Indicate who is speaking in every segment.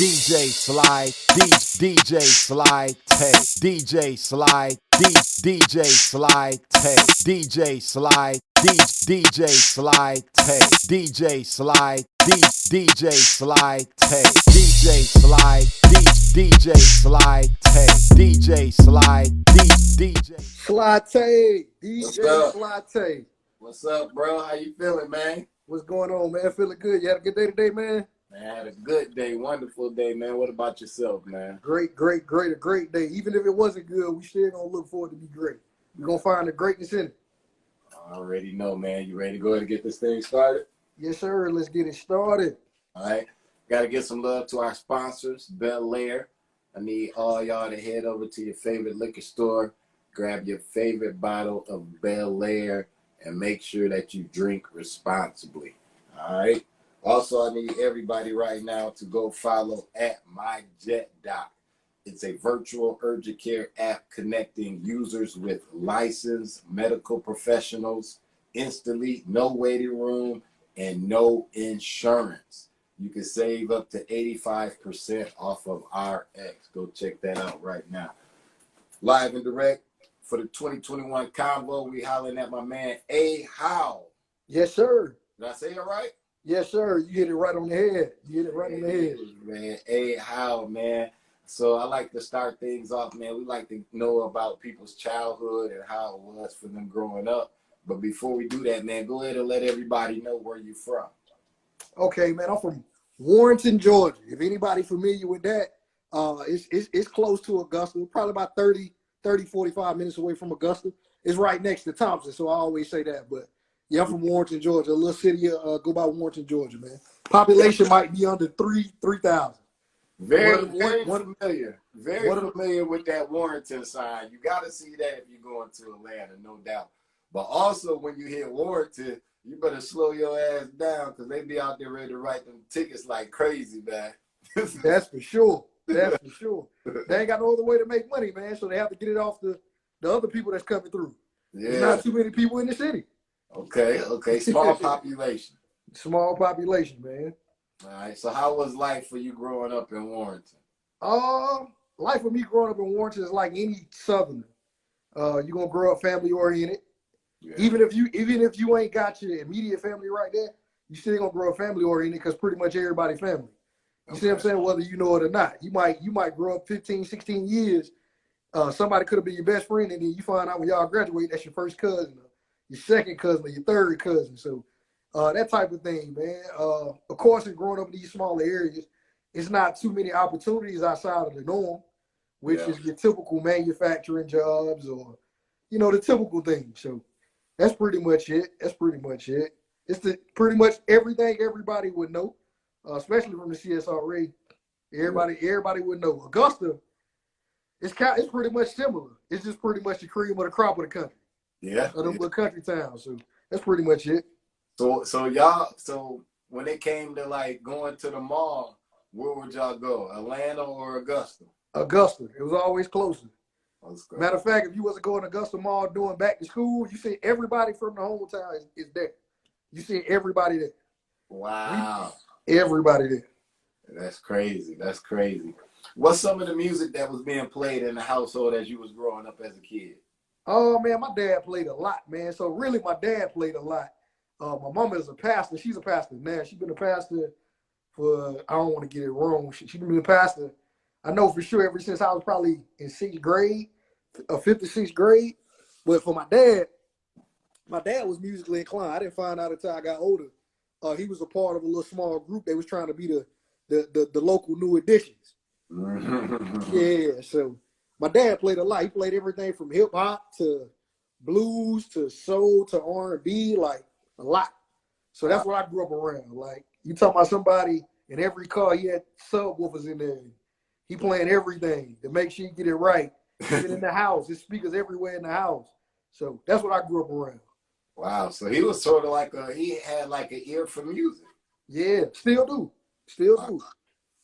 Speaker 1: DJ Sly, DJ Sly Tay, DJ Sly, DJ Sly Tay, DJ Sly, DJ Sly Tay, DJ Sly, DJ Sly Tay, DJ Sly, DJ Sly Tay, DJ Sly, DJ
Speaker 2: Sly Tay,
Speaker 3: What's
Speaker 2: DJ
Speaker 3: up?
Speaker 2: Sly Tay.
Speaker 3: What's up, bro? How you feeling, man?
Speaker 2: What's going on, man? Feeling good? You had a good day today, man?
Speaker 3: Man, I had a good day, wonderful day, man. What about yourself, man?
Speaker 2: Great, a great day. Even if it wasn't good, we still gonna look for it to be great. We're gonna find the greatness in it.
Speaker 3: I already know, man. You ready to go ahead and get this thing started?
Speaker 2: Yes, sir. Let's get it started.
Speaker 3: All right. Got to give some love to our sponsors, Bel Air. I need all y'all to head over to your favorite liquor store, grab your favorite bottle of Bel Air, and make sure that you drink responsibly. All right. Also, I need everybody right now to go follow at MyJetDoc. It's a virtual urgent care app connecting users with licensed medical professionals instantly, no waiting room, and no insurance. You can save up to 85% off of RX. Go check that out right now. Live and direct for the 2021 Convo, we hollering at my man A.Howell.
Speaker 2: Yes, sir.
Speaker 3: Did I say it right?
Speaker 2: Yes, sir. You hit it right on the head. You hit it right on the head.
Speaker 3: Man, A.Howell, man. So I like to start things off, man. We like to know about people's childhood and how it was for them growing up. But before we do that, man, go ahead and let everybody know where you're from.
Speaker 2: Okay, man. I'm from Warrenton, Georgia. If anybody familiar with that, it's close to Augusta. Probably about 30, 45 minutes away from Augusta. It's right next to Thompson, so I always say that. But yeah, I'm from Warrenton, Georgia, a little city. Go by Warrenton, Georgia, man. Population might be under 3,000.
Speaker 3: Very familiar with that Warrenton sign. You got to see that if you're going to Atlanta, no doubt. But also, when you hit Warrenton, you better slow your ass down because they be out there ready to write them tickets like crazy, man.
Speaker 2: That's for sure. That's for sure. They ain't got no other way to make money, man, so they have to get it off the other people that's coming through.
Speaker 3: Yeah.
Speaker 2: There's not too many people in the city.
Speaker 3: Okay. Small population.
Speaker 2: Small population, man.
Speaker 3: All right. So how was life for you growing up in Warrenton?
Speaker 2: Life for me growing up in Warrenton is like any Southerner. You're gonna grow up family oriented. Yeah. Even if you ain't got your immediate family right there, you still gonna grow up family oriented because pretty much everybody family. You see what I'm saying? Whether you know it or not. You might grow up 15, 16 years. Somebody could have been your best friend, and then you find out when y'all graduate, that's your first cousin, or your second cousin, or your third cousin. So that type of thing, man. Of course, in growing up in these smaller areas, it's not too many opportunities outside of the norm, which is your typical manufacturing jobs or, the typical thing. So that's pretty much it. It's pretty much everything everybody would know, especially from the CSRA. Everybody would know. Augusta, it's pretty much similar. It's just pretty much the cream of the crop of the country.
Speaker 3: Yeah.
Speaker 2: Of the little country town. So that's pretty much it.
Speaker 3: So when it came to like going to the mall, where would y'all go? Atlanta or Augusta?
Speaker 2: Augusta. It was always closer. Matter of fact, if you wasn't going to Augusta Mall doing back to school, you see everybody from the hometown is there. You see everybody there.
Speaker 3: Wow.
Speaker 2: Everybody there.
Speaker 3: That's crazy. What's some of the music that was being played in the household as you was growing up as a kid?
Speaker 2: Oh, man, my dad played a lot, man. So really, my dad played a lot. My mama is a pastor. She's a pastor now. She's been a pastor for, I don't want to get it wrong. She's been a pastor, I know for sure, ever since I was probably in fifth or sixth grade. But for my dad was musically inclined. I didn't find out until I got older. He was a part of a little small group. They was trying to be the local New Editions. Yeah, so my dad played a lot. He played everything from hip hop to blues to soul to R&B, like a lot. So that's what I grew up around. Like, you talking about somebody in every car, he had subwoofers in there. He playing everything to make sure you get it right. Even in the house, there's speakers everywhere in the house. So that's what I grew up around.
Speaker 3: Wow. So he was sort of like he had like an ear for music.
Speaker 2: Yeah, still do.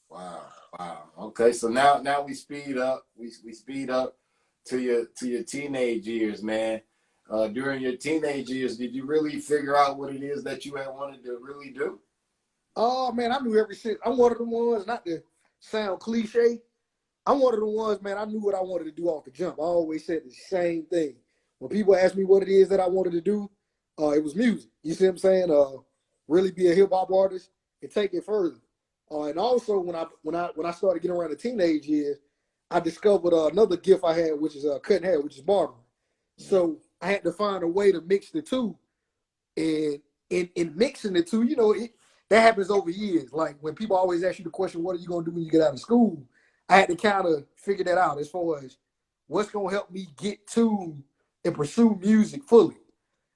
Speaker 3: Wow. Okay, so now we speed up. We speed up to your teenage years, man. During your teenage years, did you really figure out what it is that you had wanted to really do?
Speaker 2: Oh man, I knew ever since. I'm one of the ones, not to sound cliche, I'm one of the ones, man, I knew what I wanted to do off the jump. I always said the same thing. When people ask me what it is that I wanted to do, it was music. You see what I'm saying? Really be a hip hop artist and take it further. And also when I started getting around the teenage years, I discovered another gift I had, which is cutting hair, which is barbering. So I had to find a way to mix the two. And in mixing the two, that happens over years. Like when people always ask you the question, what are you going to do when you get out of school? I had to kind of figure that out as far as what's going to help me get to and pursue music fully.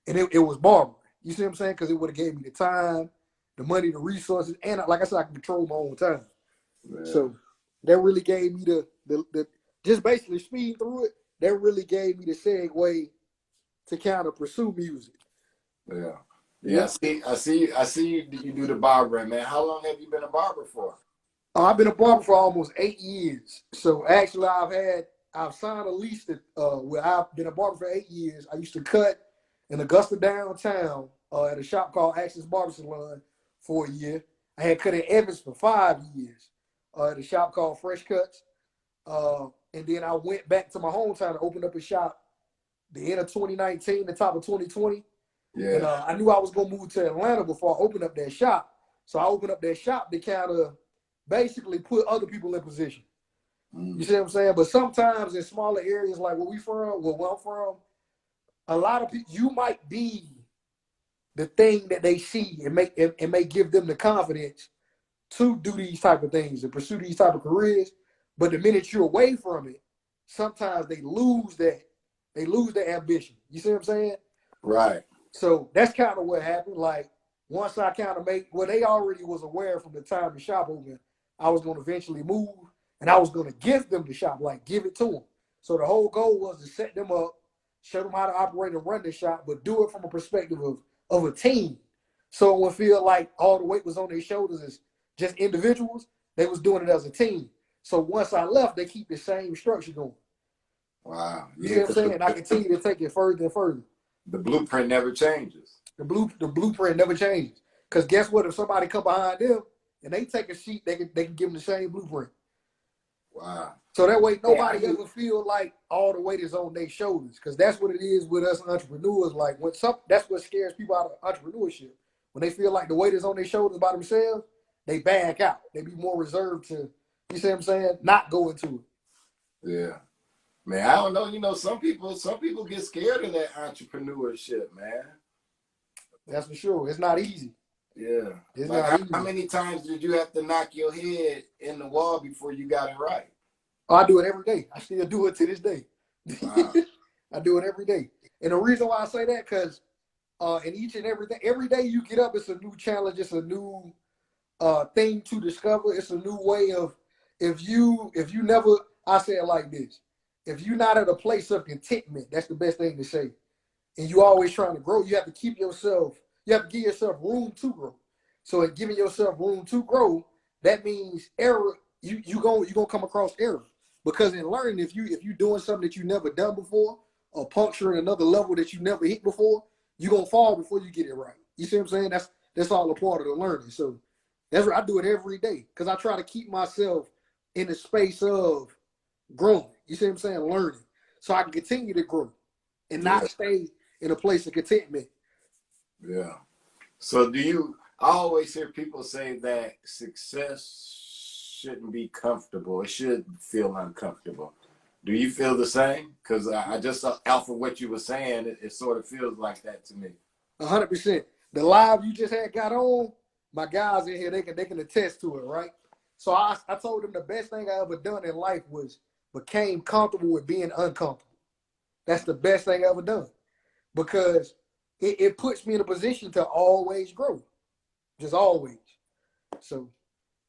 Speaker 2: And it was barbering. You see what I'm saying? Because it would have gave me the time, the money, the resources, and like I said, I can control my own time. Yeah. So that really gave me the just basically speeding through it. That really gave me the segue to kind of pursue music.
Speaker 3: Yeah. Yeah. I see you do the barbering, man. How long have you been a barber for?
Speaker 2: I've been a barber for almost 8 years. So actually I've signed a lease where I've been a barber for 8 years. I used to cut in Augusta downtown at a shop called Access Barber Salon for a year. I had cut in Evans for 5 years at a shop called Fresh Cuts. And then I went back to my hometown and opened up a shop the end of 2019, the top of 2020. Yeah. And I knew I was going to move to Atlanta before I opened up that shop. So I opened up that shop to kind of basically put other people in position. You see what I'm saying? But sometimes in smaller areas like where I'm from, a lot of people, you might be the thing that they see and may give them the confidence to do these type of things and pursue these type of careers. But the minute you're away from it, sometimes they lose that ambition. You see what I'm saying?
Speaker 3: Right.
Speaker 2: So that's kind of what happened. Like once I kind of they already was aware from the time the shop opened, I was going to eventually move and I was going to give them the shop, like give it to them. So the whole goal was to set them up, show them how to operate and run the shop, but do it from a perspective of a team. So it would feel like all the weight was on their shoulders as just individuals. They was doing it as a team. So once I left, they keep the same structure going.
Speaker 3: Wow.
Speaker 2: You see what I'm saying? And I continue to take it further and further.
Speaker 3: The blueprint never changes.
Speaker 2: The blueprint never changes. Because guess what? If somebody come behind them and they take a sheet, they can give them the same blueprint.
Speaker 3: Wow.
Speaker 2: So that way nobody ever feel like all the weight is on their shoulders. Because that's what it is with us entrepreneurs. Like that's what scares people out of entrepreneurship. When they feel like the weight is on their shoulders by themselves, they back out. They be more reserved to, you see what I'm saying, not go into it.
Speaker 3: Yeah. Man, I don't know. Some people get scared of that entrepreneurship, man.
Speaker 2: That's for sure. It's not easy.
Speaker 3: Yeah.
Speaker 2: It's
Speaker 3: like
Speaker 2: not easy.
Speaker 3: How many times did you have to knock your head in the wall before you got it right?
Speaker 2: Oh, I do it every day. I still do it to this day.
Speaker 3: Wow.
Speaker 2: I do it every day. And the reason why I say that, because in each and every day you get up, it's a new challenge. It's a new thing to discover. It's a new way of, if you never, I say it like this. If you're not at a place of contentment, that's the best thing to say. And you always trying to grow, you have to give yourself room to grow. So in giving yourself room to grow, that means error, you're gonna come across error. Because in learning, if you're doing something that you never done before, or puncturing another level that you never hit before, you're gonna fall before you get it right. You see what I'm saying? That's all a part of the learning. So that's what I do it every day. Because I try to keep myself in the space of growing. You see what I'm saying? Learning. So I can continue to grow and not stay in a place of contentment.
Speaker 3: Yeah. So I always hear people say that success shouldn't be comfortable. It should feel uncomfortable. Do you feel the same? Because I just off of what you were saying, it sort of feels like that to me.
Speaker 2: 100%. The live you just had got on, my guys in here, they can attest to it, right? So I told them the best thing I ever done in life was became comfortable with being uncomfortable. That's the best thing I ever done. Because it puts me in a position to always grow. Just always. So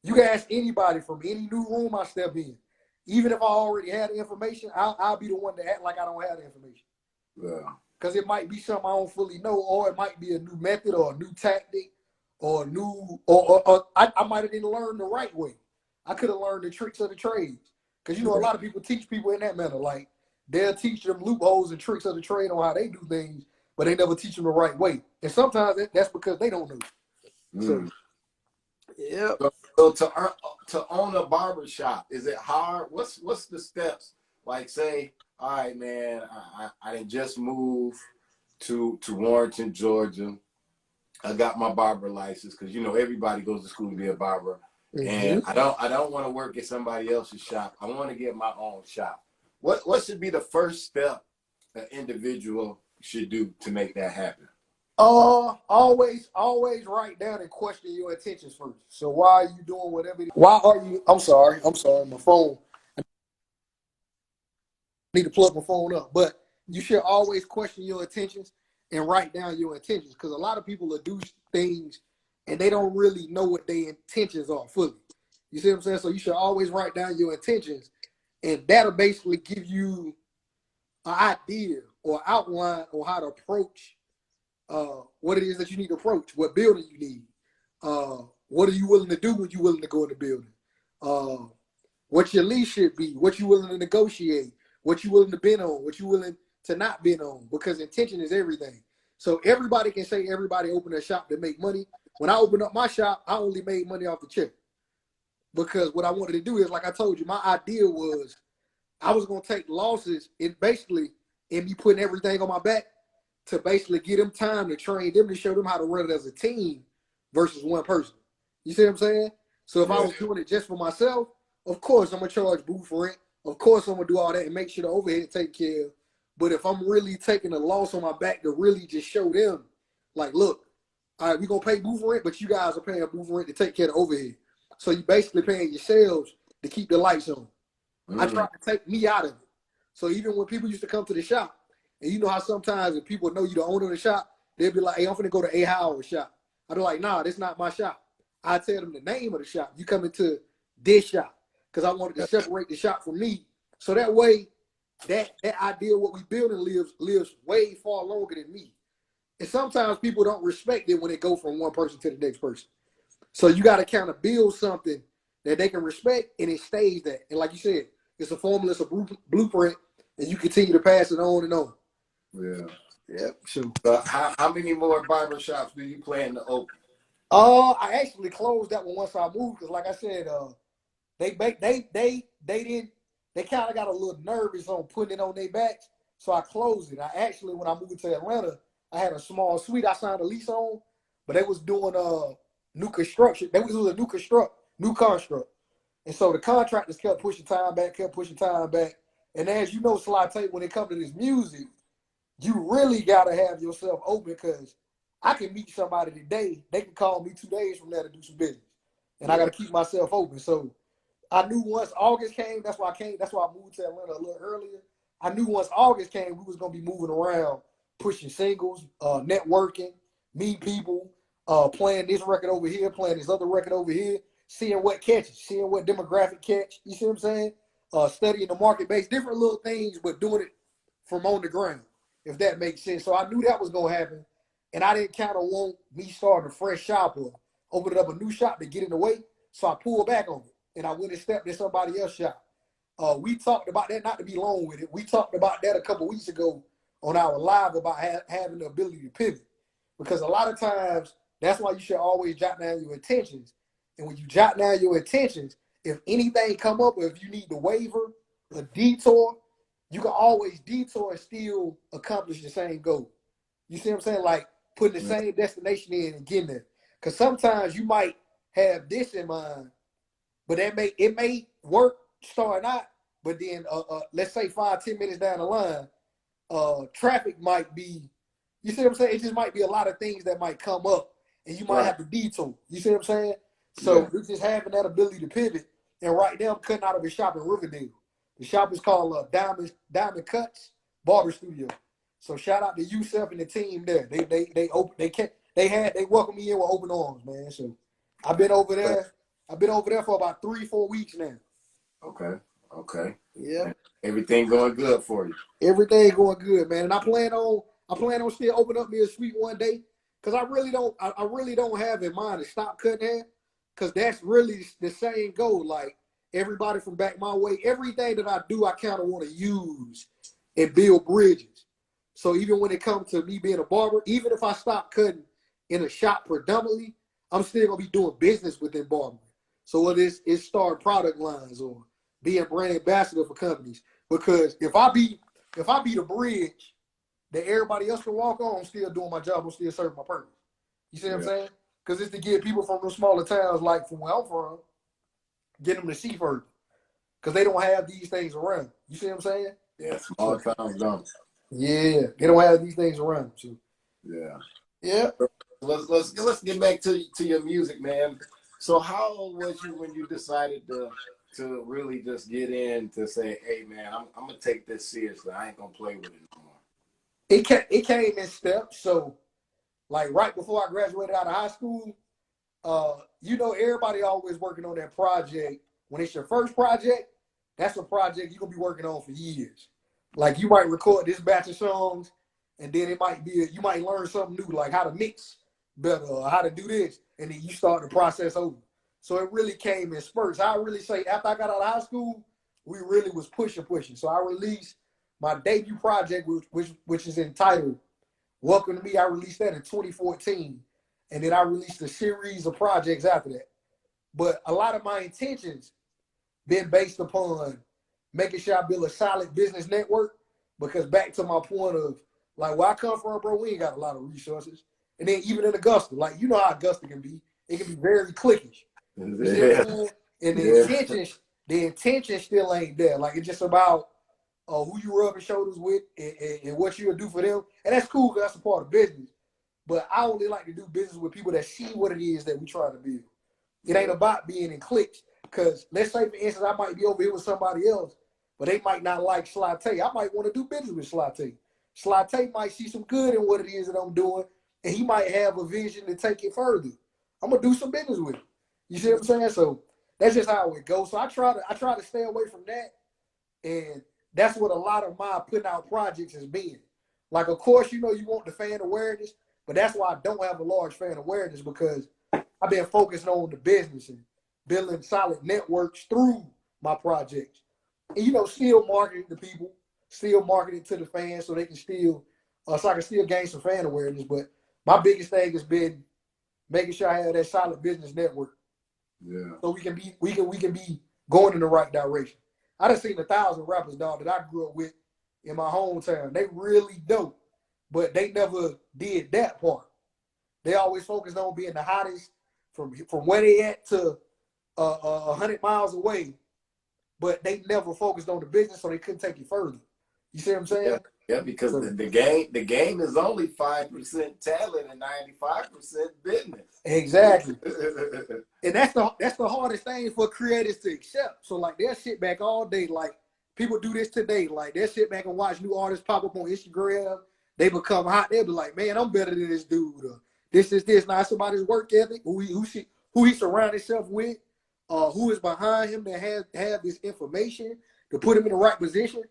Speaker 2: you can ask anybody from any new room I step in. Even if I already had the information, I'll be the one to act like I don't have the information.
Speaker 3: Yeah.
Speaker 2: Because it might be something I don't fully know, or it might be a new method or a new tactic or I might have didn't learn the right way. I could have learned the tricks of the trades. Because, a lot of people teach people in that manner. Like, they'll teach them loopholes and tricks of the trade on how they do things, but they never teach them the right way. And sometimes that's because they don't know. So, yeah.
Speaker 3: So to own a barber shop, is it hard? What's the steps? Like, say, all right, man, I didn't just move to Warrenton, Georgia. I got my barber license because everybody goes to school to be a barber, and I don't want to work at somebody else's shop. I want to get my own shop. What should be the first step an individual should do to make that happen?
Speaker 2: Always write down and question your intentions first. So why are you doing whatever? Why are you? I'm sorry, my phone. I need to plug my phone up, but you should always question your intentions and write down your intentions, because a lot of people will do things and they don't really know what their intentions are fully. You see what I'm saying? So you should always write down your intentions, and that'll basically give you an idea or outline on how to approach what it is that you need to approach, what building you need, what are you willing to do when you're willing to go in the building, what your lease should be, what you're willing to negotiate, what you're willing to bid on, what you're willing to not bid on, because intention is everything. So everybody can say everybody opened a shop to make money. When I opened up my shop, I only made money off the check, because what I wanted to do is, like I told you, my idea was I was going to take losses and basically me putting everything on my back to basically get them time to train them, to show them how to run it as a team versus one person. You see what I'm saying? So if I was doing it just for myself, of course I'm going to charge booth rent. Of course I'm going to do all that and make sure the overhead taken care of. But if I'm really taking a loss on my back to really just show them, like, look, all right, we're going to pay booth rent, but you guys are paying booth rent to take care of the overhead. So you basically paying yourselves to keep the lights on. I tried to take me out of it. So even when people used to come to the shop, and you know how sometimes if people know you the owner of the shop, they'll be like, hey, I'm finna go to A.Howell shop. I'd be like, nah, that's not my shop. I tell them the name of the shop. You come into this shop, because I wanted to separate the shop from me. So that way, that idea of what we building lives way far longer than me. And sometimes people don't respect it when it go from one person to the next person. So you got to kind of build something that they can respect, and it stays that. And like you said, it's a formula, it's a blueprint, and you continue to pass it on and on.
Speaker 3: Yeah.
Speaker 2: Yep. Sure.
Speaker 3: But how many more barber shops do you plan to open?
Speaker 2: I actually closed that one once I moved, because like I said, they kind of got a little nervous on putting it on their backs, so I closed it. I actually, when I moved to Atlanta, I had a small suite I signed a lease on, but they was doing new construction. That was a new construct, and so the contractors kept pushing time back, and as you know, Sly Tay, when it comes to this music, you really got to have yourself open, because I can meet somebody today. They can call me 2 days from now to do some business. And I got to keep myself open. So I knew once August came, that's why I moved to Atlanta a little earlier. I knew once August came, we was going to be moving around, pushing singles, networking, meet people, playing this record over here, playing this other record over here, seeing what catches, seeing what demographic catch. You see what I'm saying? Studying the market base, different little things, but doing it from on the ground, if that makes sense. So I knew that was going to happen. And I didn't kind of want me starting a fresh shop or opening up a new shop to get in the way. So I pulled back on it. And I went and stepped in somebody else's shop. We talked about that, not to be long with it. We talked about that a couple weeks ago on our live about having the ability to pivot. Because a lot of times, that's why you should always jot down your intentions. And when you jot down your intentions, if anything come up, or if you need to waver, a detour, you can always detour and still accomplish the same goal. You see what I'm saying? Like putting the same destination in and getting there. Because sometimes you might have this in mind, but it may work starting out, but then let's say 5-10 minutes down the line, traffic might be, you see what I'm saying? It just might be a lot of things that might come up, and you might have to detour. You see what I'm saying? So it's just having that ability to pivot. And right now I'm cutting out of a shop in Riverdale. The shop is called Diamond Cuts Barber Studio. So shout out to Yusef and the team there. They welcomed me in with open arms, man. So I've been over there. I've been over there for about 3-4 weeks now.
Speaker 3: Okay.
Speaker 2: Yeah.
Speaker 3: Everything going good for you?
Speaker 2: Everything going good, man. And I plan on still opening up me a suite one day, because I really don't have in mind to stop cutting hair, because that's really the same goal. Like everybody from back my way, everything that I do, I kind of want to use and build bridges. So even when it comes to me being a barber, even if I stop cutting in a shop predominantly, I'm still gonna be doing business within barbering. So whether it's start product lines or being brand ambassador for companies. Because if I be the bridge that everybody else can walk on, I'm still doing my job. I'm still serving my purpose. You see what I'm saying? Because it's to get people from those smaller towns, like from where I'm from, get them to see further. Because they don't have these things around. You see what I'm saying?
Speaker 3: Yeah, small towns don't.
Speaker 2: Yeah, they don't have these things around. So.
Speaker 3: Yeah.
Speaker 2: Yeah.
Speaker 3: Let's get back to your music, man. So how old was you when you decided to really just get in to say, hey man, I'm gonna take this seriously. I ain't gonna play with it no more.
Speaker 2: It came in steps. So like right before I graduated out of high school, everybody always working on that project. When it's your first project, that's a project you're gonna be working on for years. Like you might record this batch of songs, and then it might be you might learn something new, like how to mix better or how to do this, and then you start the process over. So it really came in spurts. I really say after I got out of high school, we really was pushing. So I released my debut project, which is entitled Welcome to Me. I released that in 2014, and then I released a series of projects after that. But a lot of my intentions been based upon making sure I build a solid business network, because back to my point of like where I come from, bro, we ain't got a lot of resources. And then even in Augusta, like you know how Augusta can be, it can be very cliquish. You see what I'm saying? And the intention still ain't there. Like it's just about who you rubbing shoulders with and what you'll do for them. And that's cool because that's a part of business. But I only like to do business with people that see what it is that we try to build. It ain't about being in cliques. Because let's say, for instance, I might be over here with somebody else, but they might not like Sly Tay. I might want to do business with Sly Tay. Sly Tay might see some good in what it is that I'm doing, and he might have a vision to take it further. I'm gonna do some business with him. You see what I'm saying? So that's just how it goes. So I try to stay away from that, and that's what a lot of my putting out projects has been. Like, of course, you want the fan awareness, but that's why I don't have a large fan awareness, because I've been focusing on the business and building solid networks through my projects. And, still marketing to people, still marketing to the fans so they can still, so I can still gain some fan awareness. But my biggest thing has been making sure I have that solid business network.
Speaker 3: Yeah.
Speaker 2: So we can be going in the right direction. I done seen 1,000 rappers, dog, that I grew up with in my hometown. They really dope, but they never did that part. They always focused on being the hottest from where they at to 100 miles away, but they never focused on the business, so they couldn't take it further. You see what I'm saying?
Speaker 3: Yeah, because the game is only 5% talent and 95% business.
Speaker 2: Exactly. And that's the hardest thing for creators to accept. So like they'll sit back all day, like people do this today, like they'll sit back and watch new artists pop up on Instagram. They become hot. They'll be like, man, I'm better than this dude. This is this. Now somebody's work ethic, who he surround himself with, who is behind him that have this information to put him in the right position.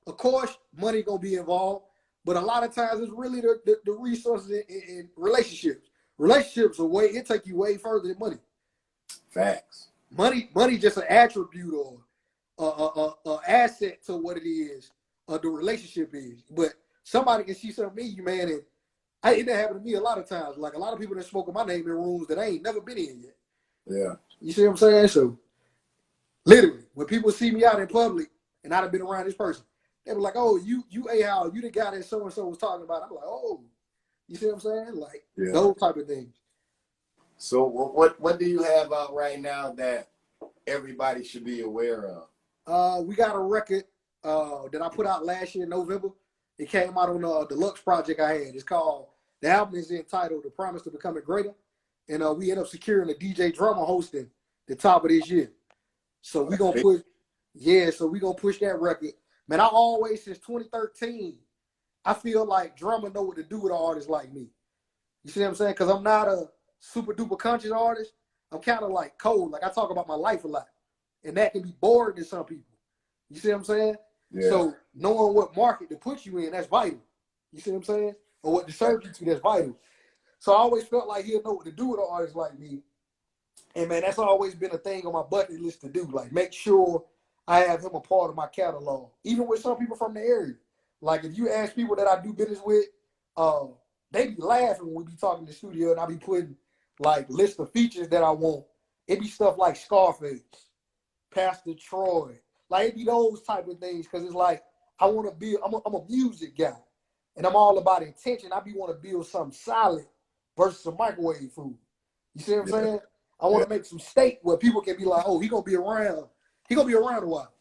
Speaker 2: Of course, money gonna be involved, but a lot of times it's really the resources in relationships. Relationships it take you way further than money.
Speaker 3: Facts.
Speaker 2: Money just an attribute or a asset to what it is. The relationship is, but somebody can see something in you, man, and it didn't happen to me a lot of times. Like a lot of people that smoking my name in rooms that I ain't never been in yet.
Speaker 3: Yeah.
Speaker 2: You see what I'm saying? So literally, when people see me out in public and I've been around this person, they were like, "Oh, you A.Howell, you the guy that so and so was talking about." I'm like, "Oh, you see what I'm saying?" Like those type of things.
Speaker 3: So what do you have out right now that everybody should be aware of?
Speaker 2: We got a record that I put out last year in November. It came out on the deluxe project I had. It's called, the album is entitled "The Promise to Becoming Greater," and we end up securing a DJ drummer hosting the top of this year. So we gonna push, push that record. Man, I always, since 2013, I feel like drummer know what to do with an artist like me. You see what I'm saying? Because I'm not a super duper conscious artist. I'm kind of like cold. Like I talk about my life a lot, and that can be boring to some people. You see what I'm saying? Yeah. So knowing what market to put you in, that's vital. You see what I'm saying? Or what to serve you to, that's vital. So I always felt like he'll know what to do with an artist like me. And man, that's always been a thing on my bucket list to do. Like make sure I have him a part of my catalog. Even with some people from the area. Like if you ask people that I do business with, they be laughing when we be talking in the studio and I be putting like list of features that I want it be stuff like Scarface, Pastor Troy. Like, it be those type of things, because it's like, I want to be, I'm a music guy, and I'm all about intention. I be want to build something solid versus some microwave food. You see what I'm saying? I want to make some steak where people can be like, oh, he going to be around. He going to be around a while.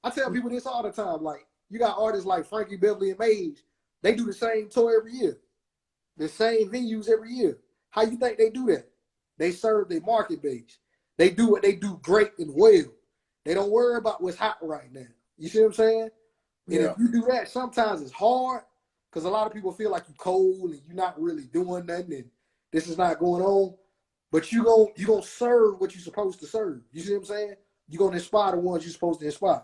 Speaker 2: I tell people this all the time. Like, you got artists like Frankie Beverly and Maze. They do the same tour every year. The same venues every year. How you think they do that? They serve their market base. They do what they do great and well. They don't worry about what's hot right now. You see what I'm saying? And if you do that, sometimes it's hard because a lot of people feel like you're cold and you're not really doing nothing and this is not going on. But you gonna serve what you're supposed to serve. You see what I'm saying? You're gonna inspire the ones you're supposed to inspire.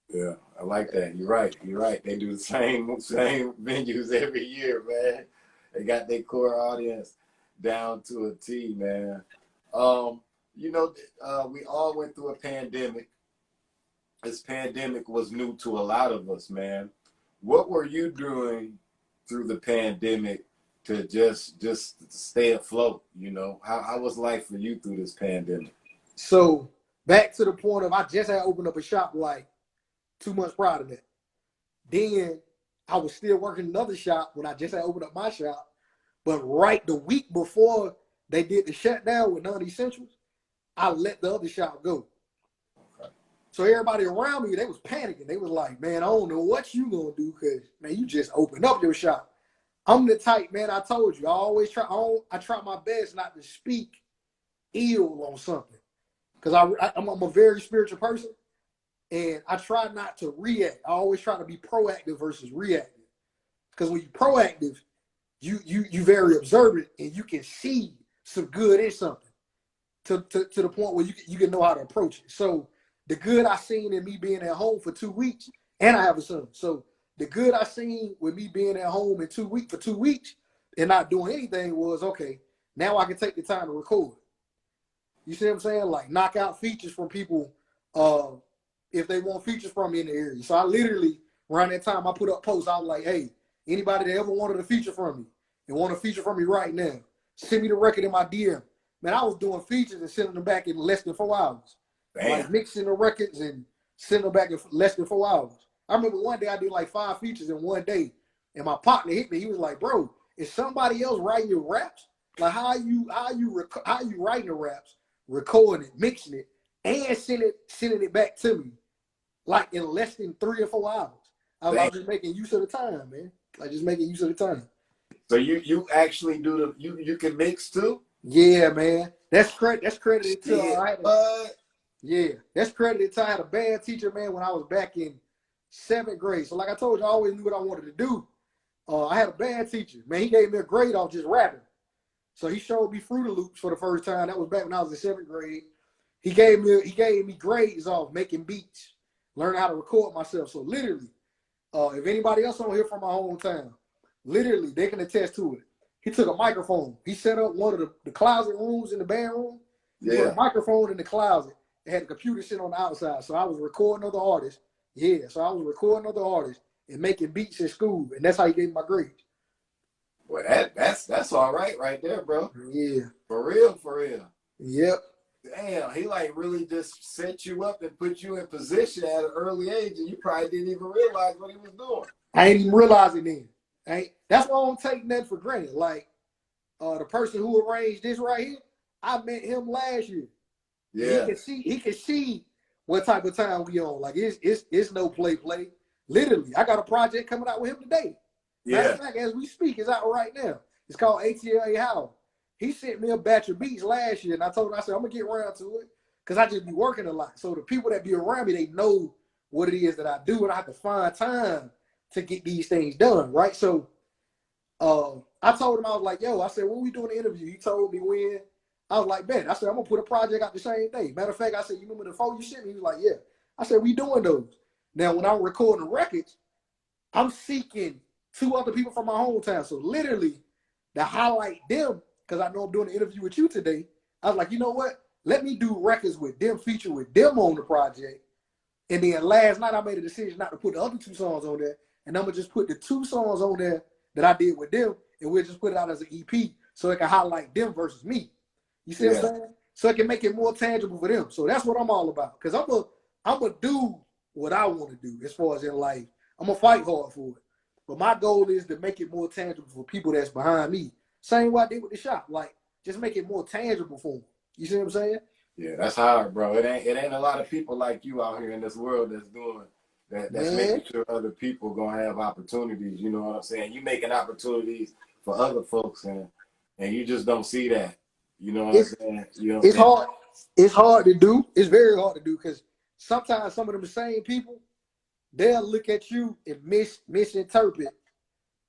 Speaker 3: Yeah, I like that. You're right. You're right. They do the same venues every year, man. They got their core audience down to a T, man. You know, we all went through a pandemic. This pandemic was new to a lot of us, man. What were you doing through the pandemic to just stay afloat? You know, how was life for you through this pandemic?
Speaker 2: So back to the point of I just had opened up a shop like 2 months prior to that. Then I was still working another shop when I just had opened up my shop. But right the week before they did the shutdown with non-essentials, I let the other shop go. Okay. So everybody around me, they was panicking. They was like, man, I don't know what you gonna do because, man, you just opened up your shop. I'm the type, man, I told you, I try my best not to speak ill on something. Because I'm a very spiritual person. And I try not to react. I always try to be proactive versus reactive. Because when you're proactive, you very observant and you can see some good in something to the point where you can know how to approach it. So the good I seen in me being at home for 2 weeks, and I have a son. So the good I seen with me being at home for 2 weeks and not doing anything was, okay, now I can take the time to record. You see what I'm saying? Like knock out features from people if they want features from me in the area. So I literally, around that time, I put up posts. I was like, hey, anybody that ever wanted a feature from me and want a feature from me right now, send me the record in my DM. Man, I was doing features and sending them back in less than 4 hours.
Speaker 3: Damn.
Speaker 2: Like mixing the records and sending them back in less than 4 hours. I remember one day I did like 5 features in one day, and my partner hit me. He was like, bro, is somebody else writing your raps? Like how you writing the raps, recording it, mixing it, and sending it back to me, like in less than 3 or 4 hours. I was just making use of the time, man. Like just making use of the time.
Speaker 3: So you actually do you can mix too?
Speaker 2: Yeah, man. That's credited to that's credited to I had a band teacher, man, when I was back in 7th grade. So like I told you, I always knew what I wanted to do. I had a band teacher, man. He gave me a grade off just rapping. So he showed me Fruity Loops for the first time. That was back when I was in 7th grade. He gave me grades off making beats, learning how to record myself. So literally, if anybody else on here from my hometown, literally they can attest to it. He took a microphone. He set up one of the closet rooms in the band room. He put a microphone in the closet. It had a computer sitting on the outside. So I was recording other artists. So I was recording other artists and making beats in school. And that's how he gave me my grades.
Speaker 3: Well, that's all right there, bro.
Speaker 2: Yeah.
Speaker 3: For real.
Speaker 2: Yep.
Speaker 3: Damn, he like really just set you up and put you in position at an early age, and you probably didn't even realize what he was doing.
Speaker 2: I ain't even realizing then. That's why I don't take nothing for granted. Like the person who arranged this right here, I met him last year.
Speaker 3: Yeah.
Speaker 2: He can see what type of time we on. Like it's no play. Literally, I got a project coming out with him today. Matter of fact, as we speak, it's out right now. It's called A.Howell. He sent me a batch of beats last year, and I told him, I said, I'm going to get around to it because I just be working a lot. So the people that be around me, they know what it is that I do, and I have to find time to get these things done, right? So I told him, I was like, yo, I said, when we doing the interview, he told me when. I was like, man, I said, I'm going to put a project out the same day. Matter of fact, I said, you remember the phone you sent me? He was like, yeah. I said, we doing those. Now, when I'm recording the records, I'm seeking 2 other people from my hometown. So literally, to highlight them, because I know I'm doing an interview with you today, I was like, you know what? Let me do records with them, feature with them on the project. And then last night, I made a decision not to put the other 2 songs on there. And I'm going to just put the 2 songs on there that I did with them. And we'll just put it out as an EP so it can highlight them versus me. You see what I'm saying? so it can make it more tangible for them. So that's what I'm all about. Because I'm a do what I want to do as far as in life. I'm gonna fight hard for it. But my goal is to make it more tangible for people that's behind me. Same way I did with the shop. Like, just make it more tangible for them. You see what I'm saying?
Speaker 3: Yeah, that's hard, bro. It ain't a lot of people like you out here in this world that's doing that. That's making sure other people gonna have opportunities. You know what I'm saying? You making opportunities for other folks, and you just don't see that. You know what I'm saying? You know,
Speaker 2: it's hard. It's hard to do. It's very hard to do because sometimes some of them same people, they'll look at you and misinterpret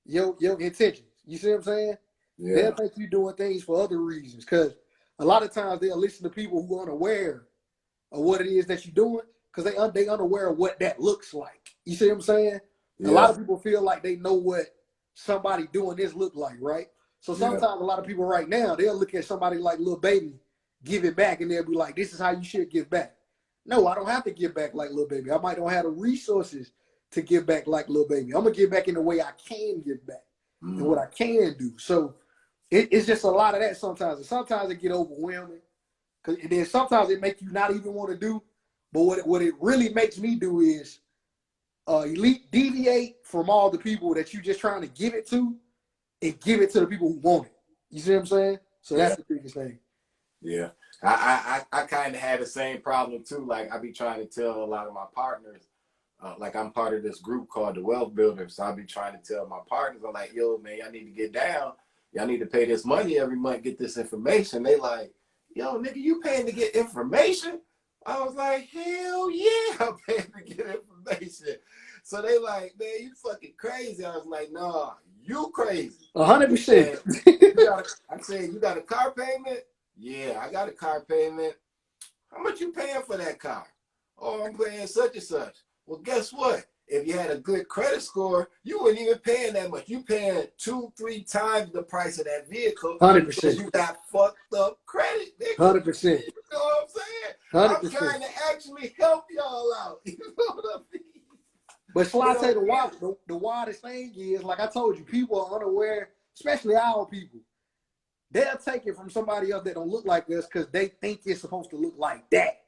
Speaker 2: your intentions. You see what I'm saying?
Speaker 3: Yeah.
Speaker 2: They'll think you doing things for other reasons because a lot of times they'll listen to people who are unaware of what it is that you're doing because they unaware of what that looks like. You see what I'm saying?
Speaker 3: Yeah.
Speaker 2: A lot of people feel like they know what somebody doing this look like, right? So sometimes a lot of people right now, they'll look at somebody like Lil Baby, give it back, and they'll be like, this is how you should give back. No, I don't have to give back like Lil Baby. I might don't have the resources to give back like Lil Baby. I'm going to give back in the way I can give back and what I can do. So it's just a lot of that sometimes. And sometimes it get overwhelming. And then sometimes it make you not even want to do. But what it really makes me do is deviate from all the people that you just trying to give it to and give it to the people who want it. You see what I'm saying? So that's the biggest thing.
Speaker 3: Yeah. I kind of had the same problem too. Like I be trying to tell a lot of my partners, like I'm part of this group called the Wealth Builders. So I be trying to tell my partners, I'm like, yo, man, y'all need to get down. Y'all need to pay this money every month, get this information. They like, yo, nigga, you paying to get information? I was like, hell yeah, I'm paying to get information. So they like, man, you fucking crazy. I was like, nah, you crazy.
Speaker 2: 100%.
Speaker 3: I said, you got a car payment? Yeah, I got a car payment. How much you paying for that car? Oh, I'm paying such and such. Well, guess what? If you had a good credit score, you wouldn't even paying that much. You paying 2-3 times the price of that vehicle
Speaker 2: 100%.
Speaker 3: because you got fucked up credit, nigga.
Speaker 2: 100%.
Speaker 3: You know what I'm saying?
Speaker 2: 100%.
Speaker 3: I'm trying to actually help y'all out. You know what I mean?
Speaker 2: But Sly Tay, the wildest thing is, like I told you, people are unaware, especially our people. They'll take it from somebody else that don't look like us because they think it's supposed to look like that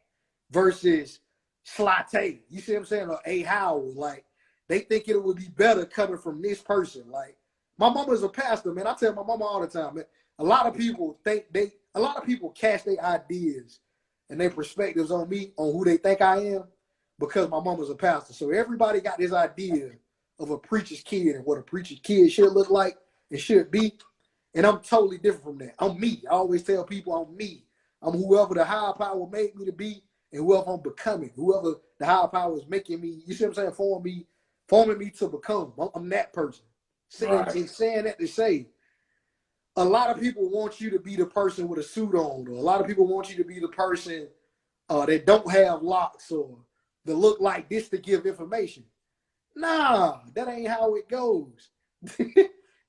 Speaker 2: versus Sly Tay. You see what I'm saying? Or A.Howell. Like, they think it would be better coming from this person. Like, my mama's a pastor, man. I tell my mama all the time, man. A lot of people cast their ideas and their perspectives on me, on who they think I am, because my mama's a pastor. So everybody got this idea of a preacher's kid and what a preacher's kid should look like and should be. And I'm totally different from that. I'm me. I always tell people I'm me. I'm whoever the higher power made me to be and whoever I'm becoming. Whoever the higher power is making me, you see what I'm saying, forming me to become. I'm that person. And saying that to say, a lot of people want you to be the person with a suit on, or a lot of people want you to be the person that don't have locks or that look like this to give information. Nah, that ain't how it goes.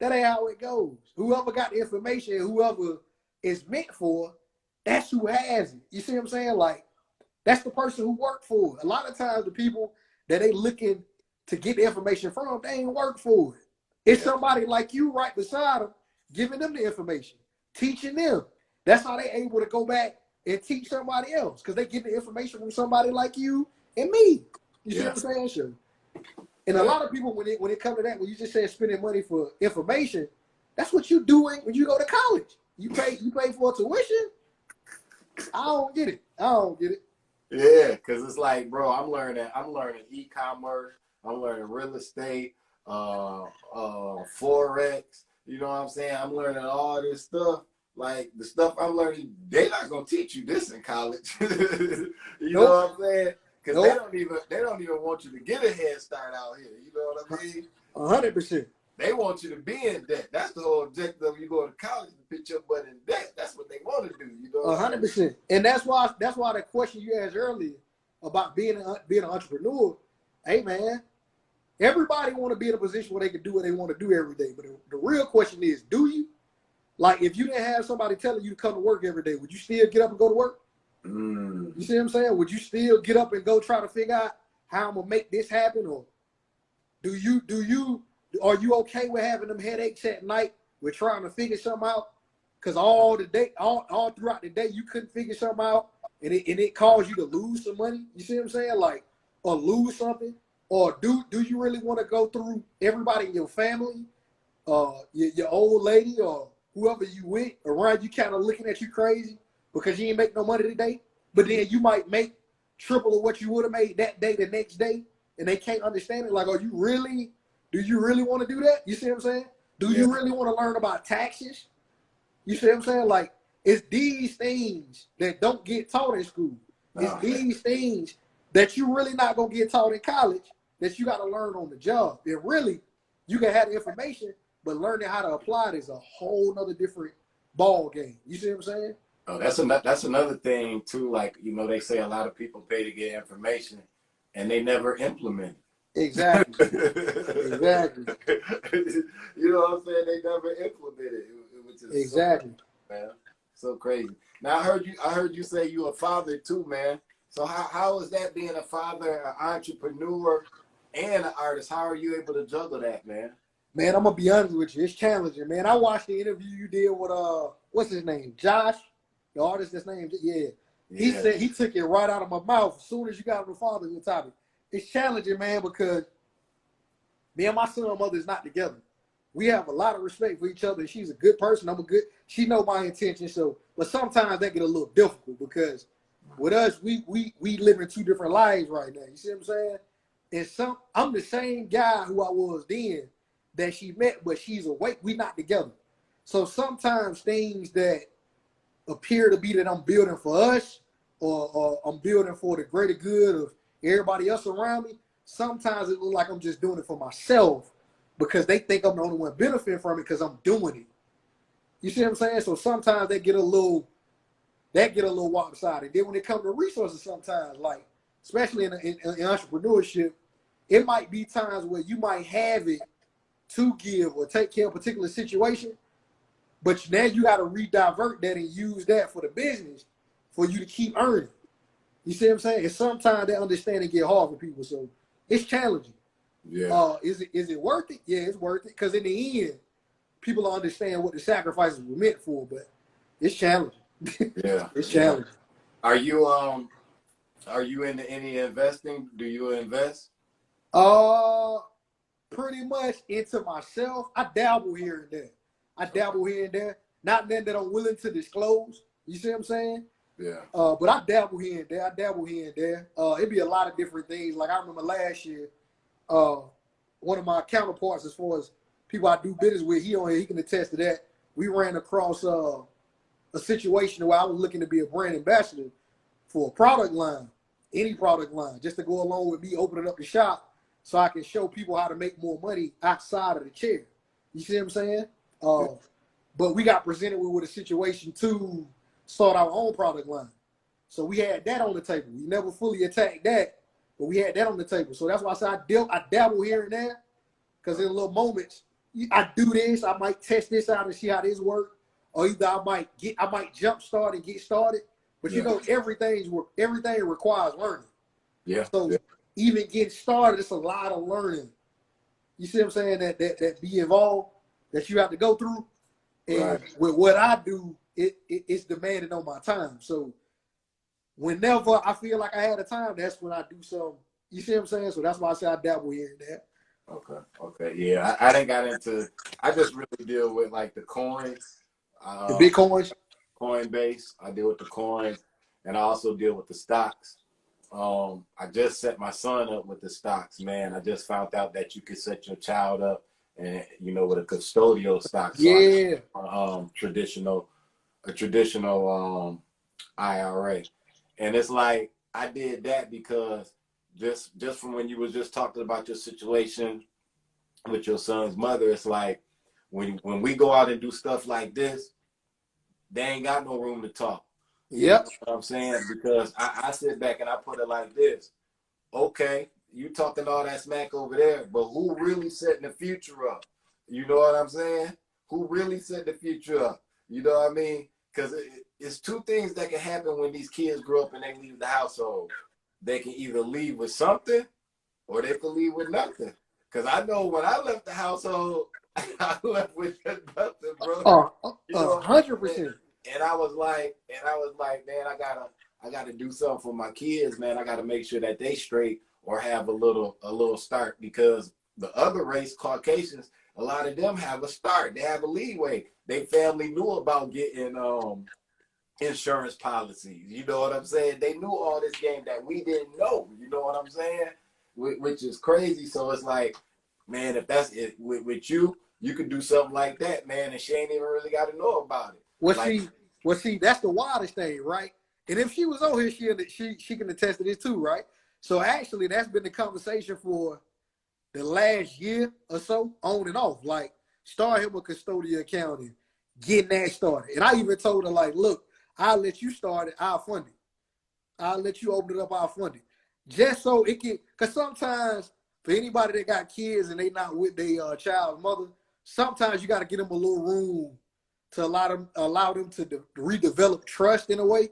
Speaker 2: That ain't how it goes. Whoever got the information, whoever it's meant for, that's who has it. You see what I'm saying? Like, that's the person who worked for it. A lot of times the people that they looking to get the information from, they ain't work for it. It's somebody like you right beside them, giving them the information, teaching them. That's how they able to go back and teach somebody else, because they get the information from somebody like you and me. You see what I'm saying? Sure. And a lot of people, when it comes to that, when you just say spending money for information, that's what you doing when you go to college. You pay for tuition. I don't get it.
Speaker 3: Yeah, because it's like, bro, I'm learning e-commerce, I'm learning real estate, Forex, you know what I'm saying? I'm learning all this stuff. Like, the stuff I'm learning, they're not gonna teach you this in college. You know what I'm saying? Because they don't even want you to get a head start out here. You know what I mean?
Speaker 2: 100%.
Speaker 3: They want you to be in debt. That's the whole objective of you go to college, to put your butt in debt. That's what they want to do. You know,
Speaker 2: 100%. And that's why the question you asked earlier about being an entrepreneur. Hey man, everybody want to be in a position where they can do what they want to do every day. But the real question is, do you? Like, if you didn't have somebody telling you to come to work every day, would you still get up and go to work? You see what I'm saying? Would you still get up and go try to figure out how I'm gonna make this happen? Or are you okay with having them headaches at night with trying to figure something out because all throughout the day you couldn't figure something out, and it caused you to lose some money. You see what I'm saying? Like, or lose something, or do you really want to go through everybody in your family, your old lady or whoever you with around you kind of looking at you crazy because you ain't make no money today, but then you might make triple of what you would have made that day the next day, and they can't understand it. Like, do you really want to do that? You see what I'm saying? Do you really want to learn about taxes? You see what I'm saying? Like, it's these things that don't get taught in school. It's these things that you really not going to get taught in college that you got to learn on the job. And really, you can have the information, but learning how to apply it is a whole nother different ball game. You see what I'm saying?
Speaker 3: Oh, that's another thing too. Like, you know, they say a lot of people pay to get information, and they never implement it.
Speaker 2: Exactly. Exactly.
Speaker 3: You know what I'm saying? They never implement it, which is
Speaker 2: exactly,
Speaker 3: man, so crazy. Now I heard you say you a father too, man. So how is that being a father, an entrepreneur, and an artist? How are you able to juggle that, man?
Speaker 2: Man, I'm gonna be honest with you. It's challenging, man. I watched the interview you did with what's his name, Josh, the artist. That's named He said he took it right out of my mouth as soon as you got on the fatherhood topic. It's challenging, man, because me and my son and mother is not together. We have a lot of respect for each other. She's a good person. She know my intentions. So, but sometimes that get a little difficult because with us, we live in two different lives right now. You see what I'm saying? And I'm the same guy who I was then that she met, but she's awake. We not together. So sometimes things that appear to be that I'm building for us or I'm building for the greater good of everybody else around me, sometimes it looks like I'm just doing it for myself because they think I'm the only one benefiting from it because I'm doing it. You see what I'm saying? So sometimes they get a little lopsided. Then when it comes to resources, sometimes, like especially in entrepreneurship, it might be times where you might have it to give or take care of a particular situation, but now you got to redivert that and use that for the business for you to keep earning. You see what I'm saying? And sometimes that understanding get hard for people, so it's challenging.
Speaker 3: Yeah.
Speaker 2: Is it worth it? Yeah, it's worth it because in the end, people understand what the sacrifices were meant for, but it's challenging.
Speaker 3: Yeah.
Speaker 2: It's challenging.
Speaker 3: Are you into any investing? Do you invest?
Speaker 2: Pretty much into myself. I dabble here and there. Not then that I'm willing to disclose. You see what I'm saying?
Speaker 3: Yeah.
Speaker 2: But I dabble here and there. It'd be a lot of different things. Like I remember last year, one of my counterparts, as far as people I do business with, he can attest to that. We ran across a situation where I was looking to be a brand ambassador for a product line, any product line, just to go along with me opening up the shop so I can show people how to make more money outside of the chair. You see what I'm saying? But we got presented with a situation to start our own product line. So we had that on the table. We never fully attacked that, but we had that on the table. So that's why I said I dabble here and there, because in little moments, I do this, I might test this out and see how this works, or either I might jump start and get started. But you know, everything requires learning.
Speaker 3: Yeah.
Speaker 2: So even getting started, it's a lot of learning. You see what I'm saying? That be involved, that you have to go through. And with what I do, it's demanding on my time. So whenever I feel like I had a time, that's when I do some. You see what I'm saying? So that's why I say I dabble here and there.
Speaker 3: Okay. Yeah, I didn't got into. I just really deal with like the coins.
Speaker 2: The Bitcoins.
Speaker 3: Coinbase. I deal with the coins, and I also deal with the stocks. I just set my son up with the stocks, man. I just found out that you could set your child up, and with a custodial stock. So traditional IRA, and it's like I did that because just from when you was just talking about your situation with your son's mother, it's like when we go out and do stuff like this, they ain't got no room to talk.
Speaker 2: Yep.
Speaker 3: You know what I'm saying? Because I sit back and I put it like this. Okay, you talking all that smack over there, but who really setting the future up? You know what I'm saying? Who really set the future up? You know what I mean? Because it's two things that can happen when these kids grow up and they leave the household. They can either leave with something or they can leave with nothing. Because I know when I left the household, I left with nothing, bro.
Speaker 2: Oh,
Speaker 3: You know,
Speaker 2: 100%.
Speaker 3: and I was like, man, I gotta do something for my kids, man. I gotta make sure that they straight or have a little start, because the other race, Caucasians, a lot of them have a start. They have a leeway. They family knew about getting insurance policies. You know what I'm saying? They knew all this game that we didn't know. You know what I'm saying? Which is crazy. So it's like, man, if that's it with you, you could do something like that, man, and she ain't even really got to know about it.
Speaker 2: Well,
Speaker 3: Like,
Speaker 2: see, that's the wildest thing, right? And if she was on here, she can attest to this too, right? So actually, that's been the conversation for the last year or so, on and off. Like, start him with custodial accounting, getting that started. And I even told her, like, look, I'll let you start it, I'll fund it. I'll let you open it up, I'll fund it. Just so it can, because sometimes for anybody that got kids and they not with their child's mother, sometimes you got to get them a little room to allow them to redevelop trust in a way.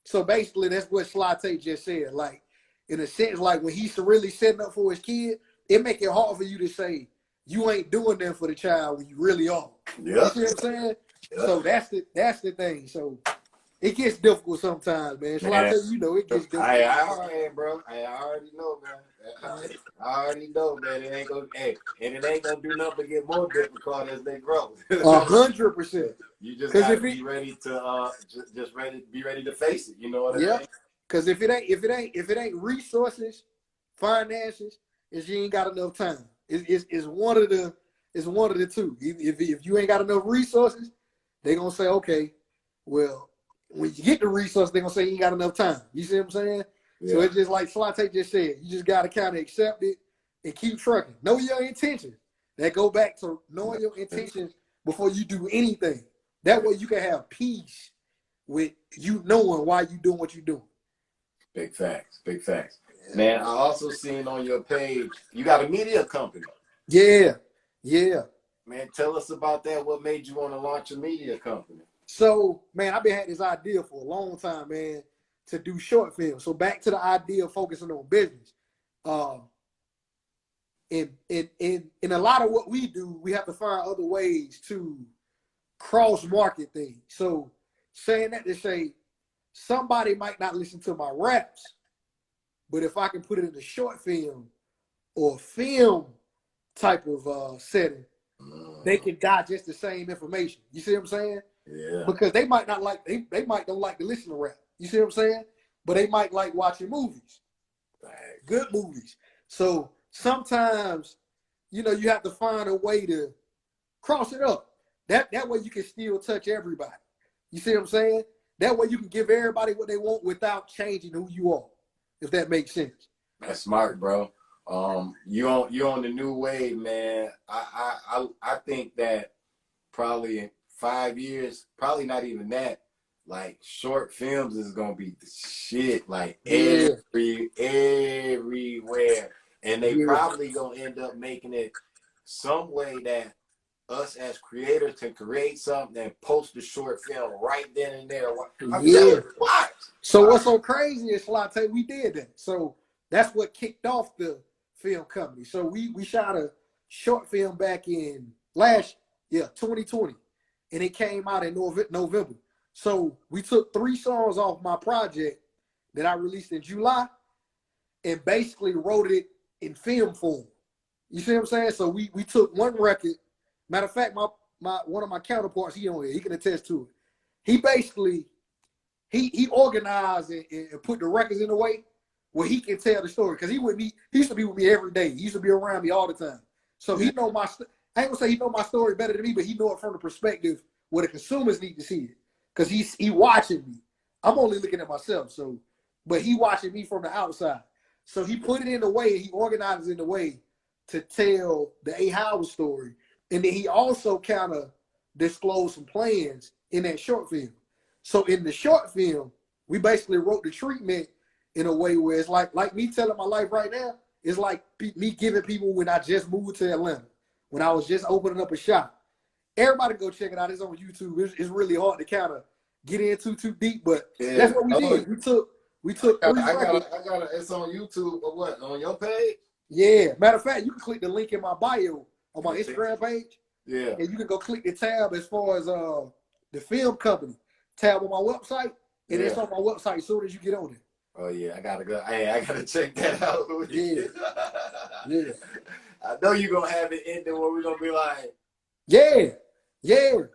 Speaker 2: So basically, that's what Sly Tay just said. Like, in a sense, like when he's really setting up for his kid, it make it hard for you to say you ain't doing that for the child when you really are.
Speaker 3: yeah.
Speaker 2: You see what I'm saying?
Speaker 3: Yeah.
Speaker 2: So that's the thing. So it gets difficult sometimes, man. Sly Tay, you know, it gets difficult.
Speaker 3: I understand, bro. I already know, man. I already know, man. It ain't gonna, and it ain't gonna do nothing but get more difficult as they grow.
Speaker 2: 100%.
Speaker 3: You just gotta be ready to be ready to face it. You know what I mean?
Speaker 2: Because if it ain't resources, finances, is you ain't got enough time. It's one of the two. If you ain't got enough resources, they gonna say, okay, well, when you get the resources, they gonna say you ain't got enough time. You see what I'm saying? Yeah. So it's just like Sly Tay just said, you just gotta kind of accept it and keep trucking. Know your intentions. That go back to knowing your intentions before you do anything. That way you can have peace with you knowing why you doing what you doing.
Speaker 3: Big facts. Big facts. Man, I also seen on your page, you got a media company.
Speaker 2: Yeah.
Speaker 3: Man, tell us about that. What made you want to launch a media company?
Speaker 2: So, man, I've been had this idea for a long time, man, to do short films. So back to the idea of focusing on business. In a lot of what we do, we have to find other ways to cross-market things. So saying that to say, somebody might not listen to my raps, but if I can put it in a short film or film type of setting, they can digest the same information. You see what I'm saying?
Speaker 3: Yeah.
Speaker 2: Because they might not like, they might don't like to listen to rap. You see what I'm saying? But they might like watching movies, good movies. So sometimes, you know, you have to find a way to cross it up. That way you can still touch everybody. You see what I'm saying? That way you can give everybody what they want without changing who you are, if that makes sense.
Speaker 3: That's smart, bro. You on the new wave, man. I think that probably in 5 years, probably not even that, like short films is gonna be the shit, like everywhere. And they probably gonna end up making it some way that us as creators can create something and post the short film right then and there. Watch.
Speaker 2: So what's so crazy is, Sly Tay, we did that. So that's what kicked off the film company. So we shot a short film back in 2020, and it came out in November. So we took 3 songs off my project that I released in July and basically wrote it in film form. You see what I'm saying? So we took one record. Matter of fact, one of my counterparts, he on here, he can attest to it. He basically he organized and put the records in a way where he can tell the story. Because he used to be with me every day. He used to be around me all the time. So he know I ain't gonna say he know my story better than me, but he know it from the perspective where the consumers need to see it. Because he watching me. I'm only looking at myself. So, but he watching me from the outside. So he put it in a way, he organized it in a way to tell the A.Howell story. And then he also kind of disclosed some plans in that short film. So in the short film, we basically wrote the treatment in a way where it's like me telling my life right now, it's like me giving people when I just moved to Atlanta, when I was just opening up a shop. Everybody go check it out. It's on YouTube. It's really hard to kind of get into too deep, but that's what we did. We took 3 records.
Speaker 3: It's on YouTube or what? On your page?
Speaker 2: Yeah. Matter of fact, you can click the link in my bio on my Instagram page.
Speaker 3: Yeah.
Speaker 2: And you can go click the tab as far as the film company tab on my website, and it's on my website as soon as you get on it.
Speaker 3: Oh yeah, I gotta go. Hey, I gotta check that out.
Speaker 2: Yeah. Yeah.
Speaker 3: I know you're gonna have it in there where we're gonna be like,
Speaker 2: yeah.
Speaker 3: Hey man,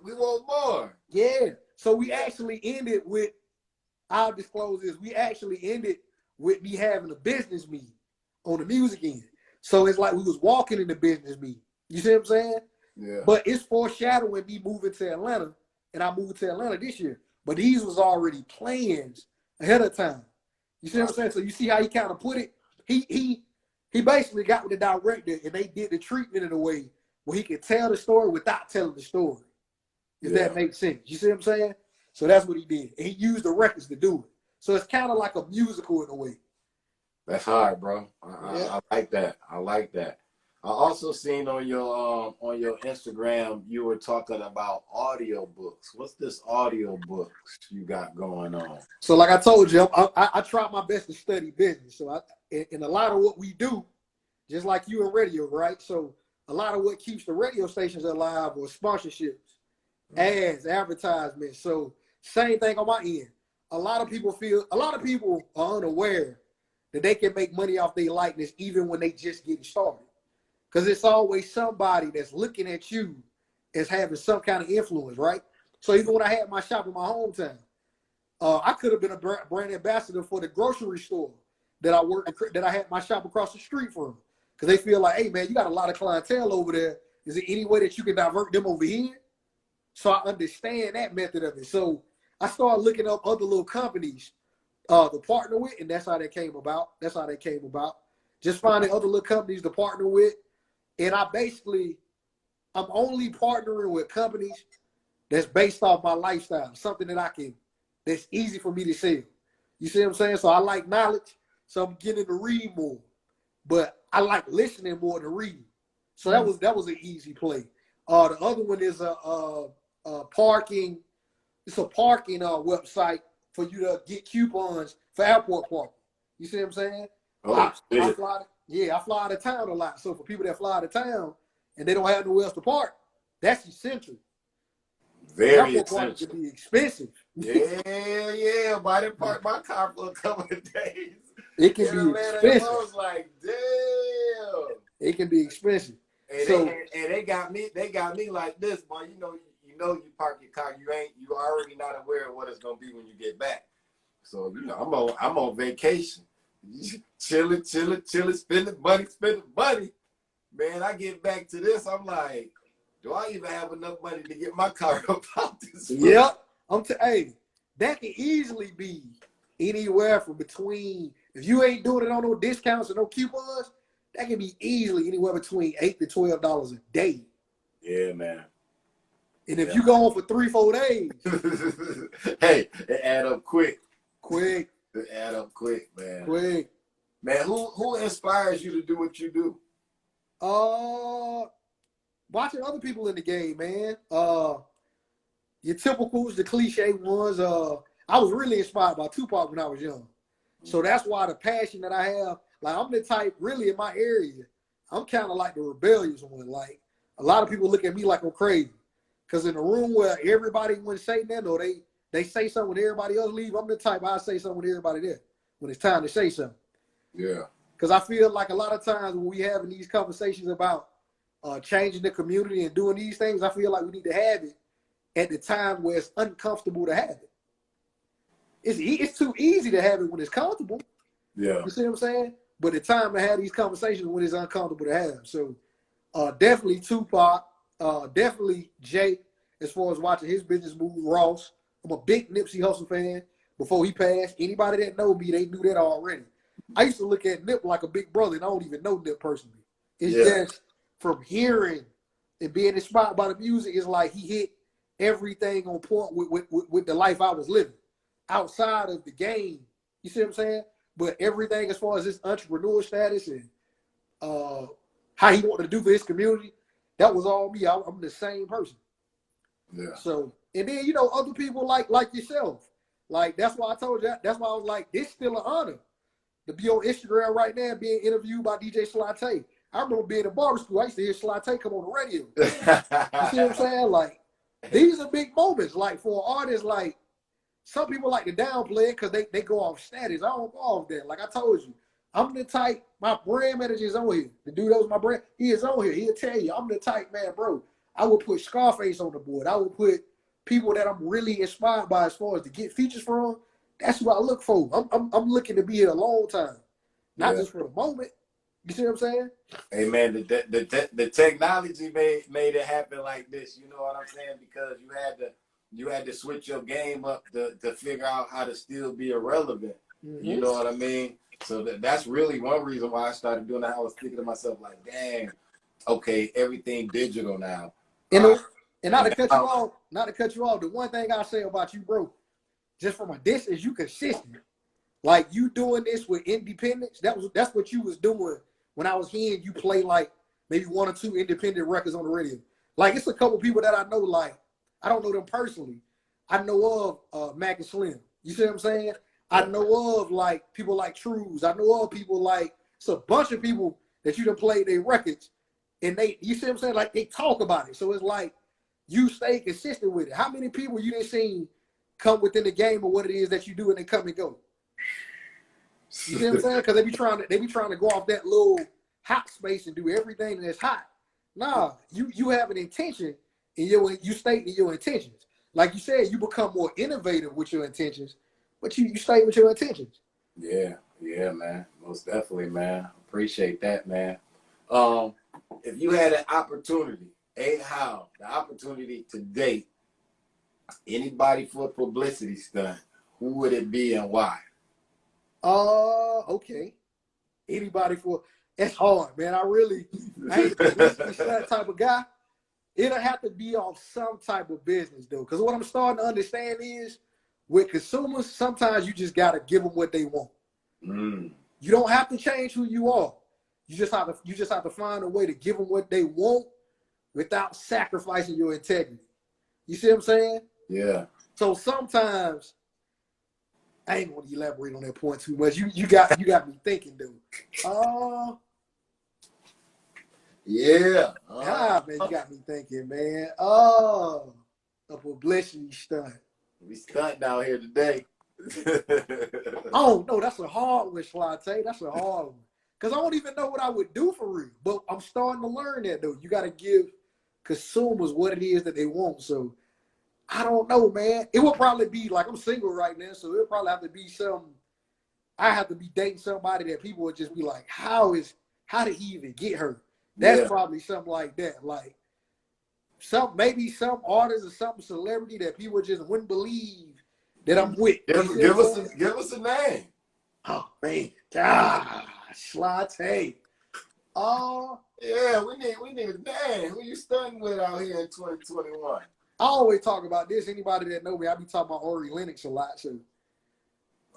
Speaker 3: we want more.
Speaker 2: Yeah. So we actually ended with, I'll disclose this, we actually ended with me having a business meeting on the music end. So it's like we was walking in the business meeting. You see what I'm saying?
Speaker 3: Yeah.
Speaker 2: But it's foreshadowing me moving to Atlanta, and I moved to Atlanta this year. But these was already plans ahead of time. You see what I'm saying? So you see how he kind of put it? He basically got with the director, and they did the treatment in a way where he could tell the story without telling the story. If that makes sense. You see what I'm saying? So that's what he did. And he used the records to do it. So it's kind of like a musical in a way.
Speaker 3: That's hard, bro. I like that. I like that. I also seen on your Instagram you were talking about audio books. What's this audio books you got going on?
Speaker 2: So like I told you, I try my best to study business. So in a lot of what we do, just like you in radio, right? So a lot of what keeps the radio stations alive are sponsorships, ads, advertisements. So same thing on my end. A lot of people are unaware that they can make money off their likeness even when they just getting started. Because it's always somebody that's looking at you as having some kind of influence, right? So even when I had my shop in my hometown, I could have been a brand ambassador for the grocery store that I had my shop across the street from. Because they feel like, hey man, you got a lot of clientele over there. Is there any way that you can divert them over here? So I understand that method of it. So I started looking up other little companies to partner with, and that's how that came about. Just finding other little companies to partner with. And I'm only partnering with companies that's based off my lifestyle, something that's easy for me to sell. You see what I'm saying? So I like knowledge, so I'm getting to read more. But I like listening more than reading. So that was an easy play. The other one is a parking. It's a parking website for you to get coupons for airport parking. You see what I'm saying? I fly out of town a lot. So for people that fly out of town and they don't have nowhere else to park, that's essential.
Speaker 3: Very essential.
Speaker 2: It can be expensive.
Speaker 3: Yeah. But I didn't park my car for a couple of days.
Speaker 2: It can be expensive.
Speaker 3: I was like, damn.
Speaker 2: It can be expensive.
Speaker 3: And they got me like this, boy. You know you park your car, you already not aware of what it's gonna be when you get back. So I'm on vacation. Chilling, spending money. Man, I get back to this, I'm like, do I even have enough money to get my car up out this?
Speaker 2: Yep. Hey, that can easily be anywhere from between, if you ain't doing it on no discounts or no coupons, that can be easily anywhere between $8 to $12 a day.
Speaker 3: Yeah, man.
Speaker 2: And if you go on for 3-4 days,
Speaker 3: hey, it add up quick.
Speaker 2: Quick.
Speaker 3: It add up quick, man.
Speaker 2: Quick.
Speaker 3: Man, who inspires you to do what you do?
Speaker 2: Watching other people in the game, man. Your typicals, the cliche ones. I was really inspired by Tupac when I was young. So that's why the passion that I have, like I'm the type, really in my area, I'm kind of like the rebellious one. Like a lot of people look at me like I'm crazy. Because in a room where everybody wouldn't say nothing, or they say something when everybody else leave, I'm the type I say something when everybody there when it's time to say something.
Speaker 3: Yeah.
Speaker 2: Because I feel like a lot of times when we having these conversations about changing the community and doing these things, I feel like we need to have it at the time where it's uncomfortable to have it. It's too easy to have it when it's comfortable.
Speaker 3: Yeah.
Speaker 2: You see what I'm saying? But the time to have these conversations when it's uncomfortable to have. So definitely Tupac, definitely Jay, as far as watching his business move, Ross. I'm a big Nipsey Hussle fan. Before he passed, anybody that know me, they knew that already. I used to look at Nip like a big brother, and I don't even know Nip personally. It's just from hearing and being inspired by the music, it's like he hit everything on point with the life I was living outside of the game. You see what I'm saying? But everything as far as his entrepreneur status and how he wanted to do for his community, that was all me. I'm the same person.
Speaker 3: Yeah.
Speaker 2: So, and then, other people like yourself. Like, that's why I told you, that's why I was like, it's still an honor to be on Instagram right now being interviewed by DJ Sly Tay. I remember being in barber school. I used to hear Sly Tay come on the radio. You see what I'm saying? Like, these are big moments. Like, for artists, like, some people like to downplay it because they go off status. I don't go off that. Like I told you, I'm the type, my brand manager is on here. The dude that was my brand, he is on here. He'll tell you, I'm the type, man, bro. I would put Scarface on the board. I would put people that I'm really inspired by as far as to get features from. That's what I look for. I'm looking to be here a long time, not just for the moment. You see what I'm saying?
Speaker 3: Hey man, the technology made it happen like this. You know what I'm saying? Because you had to switch your game up to figure out how to still be irrelevant. Mm-hmm. You know what I mean? So that's really one reason why I started doing that. I was thinking to myself like, dang, okay, everything digital now.
Speaker 2: And not to cut you off, the one thing I say about you, bro, just from a distance, you consistent. Like, you doing this with independence. That's what you was doing when I was hearing you play like maybe 1 or 2 independent records on the radio. Like, it's a couple people that I know, like, I don't know them personally. I know of Mac and Slim. You see what I'm saying? I know of like people like Trues. I know of people like, it's a bunch of people that you done played their records, and you see what I'm saying? Like, they talk about it. So it's like you stay consistent with it. How many people you done seen come within the game of what it is that you do and they come and go? You see what I'm saying? Because they be trying to go off that little hot space and do everything that's hot. Nah, you have an intention and you state your intentions. Like you said, you become more innovative with your intentions, but you stay with your intentions.
Speaker 3: Yeah, man. Most definitely, man. Appreciate that, man. If you had an opportunity, A.Howell, the opportunity to date anybody for a publicity stunt, who would it be and why?
Speaker 2: Okay. Anybody for, it's hard, man. I ain't a publicity stunt type of guy. It'll have to be on some type of business, though. Because what I'm starting to understand is, with consumers, sometimes you just got to give them what they want. Mm. You don't have to change who you are. You just have to find a way to give them what they want without sacrificing your integrity. You see what I'm saying?
Speaker 3: Yeah.
Speaker 2: So sometimes, I ain't going to elaborate on that point too much. You got me thinking, dude.
Speaker 3: Yeah.
Speaker 2: Man, you got me thinking, man. A publicity stunt.
Speaker 3: We stunt down here today.
Speaker 2: Oh, no, that's a hard one, Sly Tay. That's a hard one. Because I don't even know what I would do for real. But I'm starting to learn that, though. You got to give consumers what it is that they want. So, I don't know, man. It will probably be, like, I'm single right now, so it'll probably have to be I have to be dating somebody that people would just be like, how did he even get her? That's probably something like that. Like, maybe some artist or some celebrity that people just wouldn't believe that I'm with.
Speaker 3: Give us a name.
Speaker 2: Oh, man. Sly Tay.
Speaker 3: Yeah, we need a name. Who you stunting with out here in 2021?
Speaker 2: I always talk about this. Anybody that know me, I be talking about Ori Lennox a lot. So,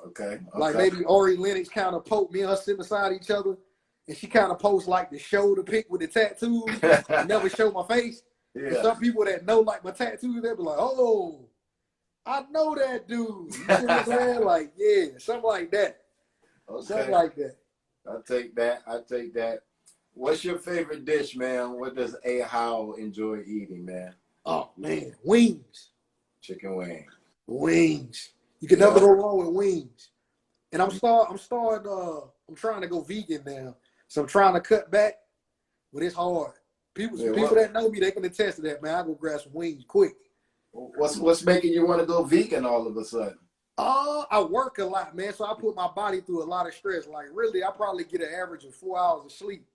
Speaker 3: okay.
Speaker 2: Like maybe Ori Lennox kind of poke me and her sit beside each other, and she kind of posts like the shoulder pic with the tattoos, never show my face. Yeah. And some people that know like my tattoos, they be like, oh, I know that dude. You see what I'm saying? Like, yeah, something like that. Okay. Something like that.
Speaker 3: I'll take that. What's your favorite dish, man? What does A.Howell enjoy eating, man?
Speaker 2: Oh, man, wings.
Speaker 3: Chicken wings.
Speaker 2: Wings. You can never go wrong with wings. And I'm trying to go vegan now. So I'm trying to cut back, but it's hard. People that know me, they can attest to that, man. I go grab some wings quick.
Speaker 3: What's making you want to go vegan all of a sudden?
Speaker 2: I work a lot, man. So I put my body through a lot of stress. Like, really, I probably get an average of 4 hours of sleep.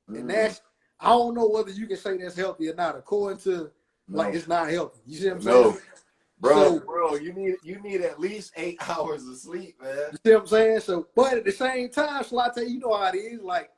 Speaker 2: And I don't know whether you can say that's healthy or not. According to, it's not healthy. You see what I'm saying?
Speaker 3: Bro, you need at least 8 hours of sleep, man.
Speaker 2: You see what I'm saying? So, but at the same time, Sly Tay, you know how it is. Like,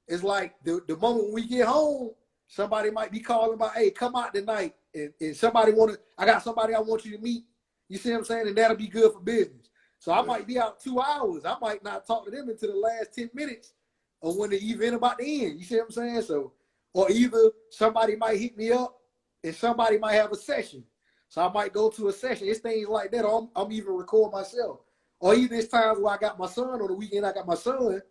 Speaker 2: it's like the moment when we get home, somebody might be calling about, hey, come out tonight. And I got somebody I want you to meet. You see what I'm saying? And that'll be good for business. So I might be out 2 hours. I might not talk to them until the last 10 minutes or when the event about to end. You see what I'm saying? So, or either somebody might hit me up and somebody might have a session. So I might go to a session. It's things like that. Or I'm even record myself. Or either it's times where I got my son on the weekend, I got my son,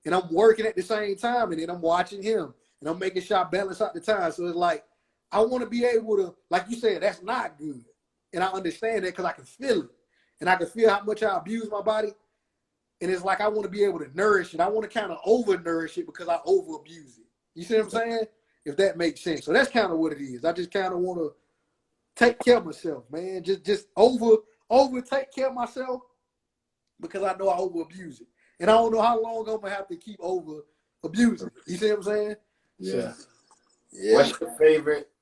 Speaker 2: and I'm working at the same time, and then I'm watching him, and I'm making sure I balance out the time. So it's like, I want to be able to, like you said, that's not good. And I understand that because I can feel it. And I can feel how much I abuse my body. And it's like I want to be able to nourish it. I want to kind of over-nourish it because I over-abuse it. You see what I'm saying? If that makes sense. So that's kind of what it is. I just kind of want to take care of myself, man. Just over take care of myself because I know I over-abuse it. And I don't know how long I'm going to have to keep over-abusing it. You see what I'm saying?
Speaker 3: Yeah.
Speaker 2: So, yeah.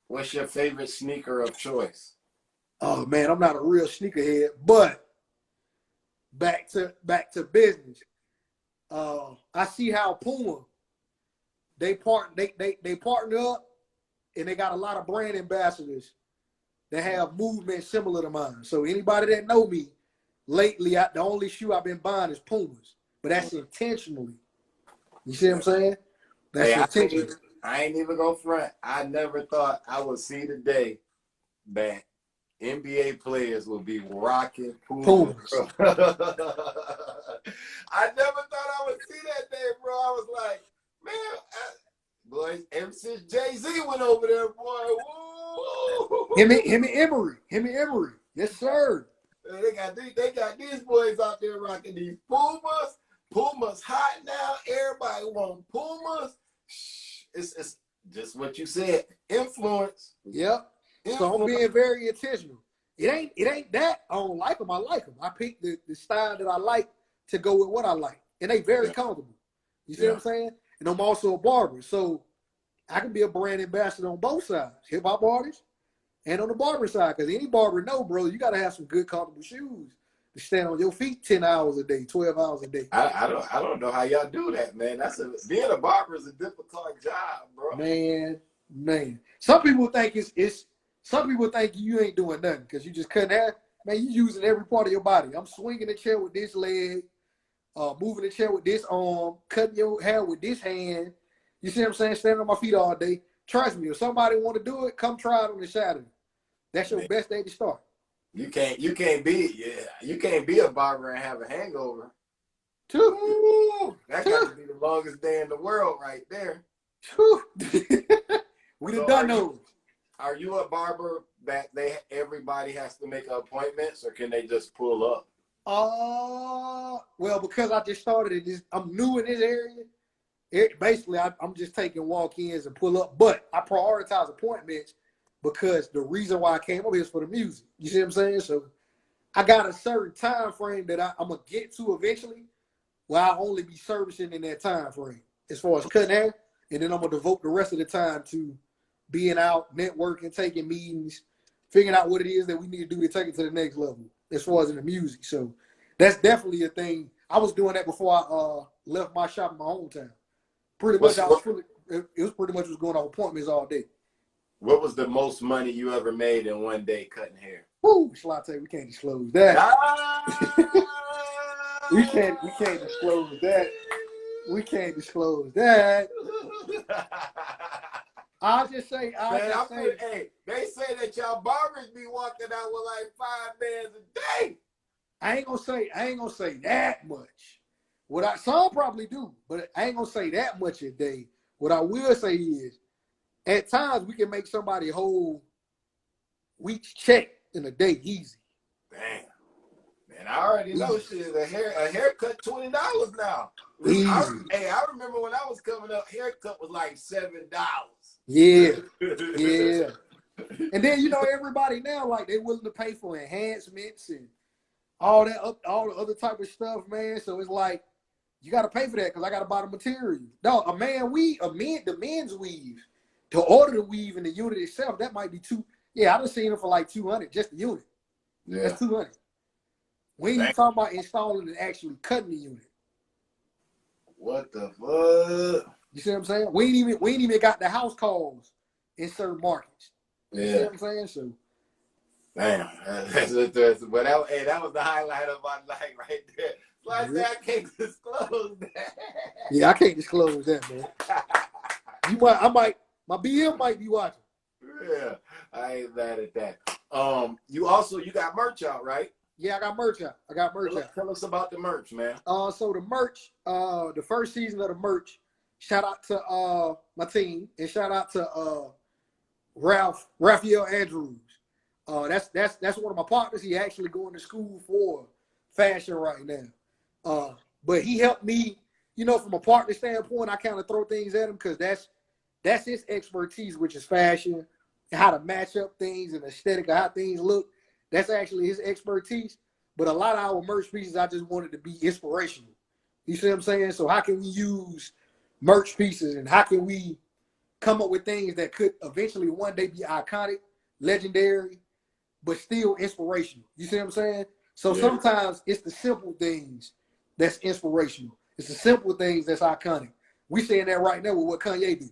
Speaker 3: What's your favorite sneaker of choice?
Speaker 2: Oh man, I'm not a real sneakerhead, but back to business. I see how Puma they partner up, and they got a lot of brand ambassadors that have movements similar to mine. So anybody that know me lately, the only shoe I've been buying is Pumas, but that's intentionally. You see what I'm saying? That's intentional.
Speaker 3: I ain't even gonna front. I never thought I would see the day that NBA players will be rocking Pumas. I never thought I would see that day, bro. I was like, man, boy, ever since Jay-Z went over there, boy, woo.
Speaker 2: Him and Emery. Yes, sir.
Speaker 3: They got these boys out there rocking these Pumas. Pumas hot now. Everybody want Pumas. It's just what you said. Influence.
Speaker 2: Yep. So I'm being very intentional. It ain't that I don't like them. I like them. I pick the style that I like to go with what I like. And they very comfortable. You see what I'm saying? And I'm also a barber. So I can be a brand ambassador on both sides. Hip hop artist and on the barber side. Because any barber know, bro, you got to have some good comfortable shoes to stand on your feet 10 hours a day, 12 hours a day.
Speaker 3: I don't know how y'all do that, man. Being a barber is a difficult job, bro.
Speaker 2: Man. Some people think some people think you ain't doing nothing because you just cutting hair. Man, you using every part of your body. I'm swinging the chair with this leg, moving the chair with this arm, cutting your hair with this hand. You see what I'm saying? Standing on my feet all day. Trust me, if somebody want to do it, come try it on the Saturday. That's your best day to start.
Speaker 3: You can't be a barber and have a hangover. That got to be the longest day in the world right there.
Speaker 2: We done those.
Speaker 3: Are you a barber that everybody has to make appointments, or can they just pull up?
Speaker 2: Well, because I just started this, I'm new in this area. Basically, I'm just taking walk-ins and pull up, but I prioritize appointments because the reason why I came up here is for the music. You see what I'm saying? So I got a certain time frame that I'm gonna get to eventually, where I'll only be servicing in that time frame as far as cutting hair, and then I'm gonna devote the rest of the time to being out, networking, taking meetings, figuring out what it is that we need to do to take it to the next level as far as in the music. So that's definitely a thing. I was doing that before I left my shop in my hometown. Pretty much, it was pretty much going on appointments all day.
Speaker 3: What was the most money you ever made in one day cutting hair?
Speaker 2: Woo, Sly Tay, we can't disclose that. We can't disclose that. We can't disclose that. I'll just say,
Speaker 3: hey, they say that y'all barbers be walking out with like 5 bands a day.
Speaker 2: I ain't gonna say that much. Some probably do, but I ain't gonna say that much a day. What I will say is, at times we can make somebody whole week's check in a day easy.
Speaker 3: Damn. Man, I already know shit. A haircut $20 now. I remember when I was coming up, haircut was like $7.
Speaker 2: Yeah. And then everybody now, like, they willing to pay for enhancements and all the other type of stuff, man. So it's like you got to pay for that because I got to buy the material. No, the men's weave, to order the weave in the unit itself, that might be I done seen it for like $200 just the unit. Yeah. That's $200. We ain't even talking about installing and actually cutting the unit.
Speaker 3: What the fuck?
Speaker 2: You see what I'm saying? We ain't even got the house calls in certain markets. You see what I'm saying? So,
Speaker 3: damn, but that was the highlight of my night right there. Like that, I can't disclose that.
Speaker 2: Yeah, I can't disclose that, man. My BM might be watching.
Speaker 3: Yeah, I ain't mad at that. You got merch out, right?
Speaker 2: Yeah, I got merch out.
Speaker 3: Tell us about the merch, man.
Speaker 2: So the merch, the first season of the merch, shout out to my team and shout out to Raphael Andrews. That's one of my partners. He actually going to school for fashion right now. But he helped me, from a partner standpoint. I kind of throw things at him because that's his expertise, which is fashion and how to match up things and aesthetic of how things look. That's actually his expertise. But a lot of our merch pieces, I just wanted to be inspirational. You see what I'm saying? So how can we use merch pieces and how can we come up with things that could eventually one day be iconic, legendary, but still inspirational? You see what I'm saying? So sometimes it's the simple things that's inspirational. It's the simple things that's iconic. We saying that right now with what Kanye did.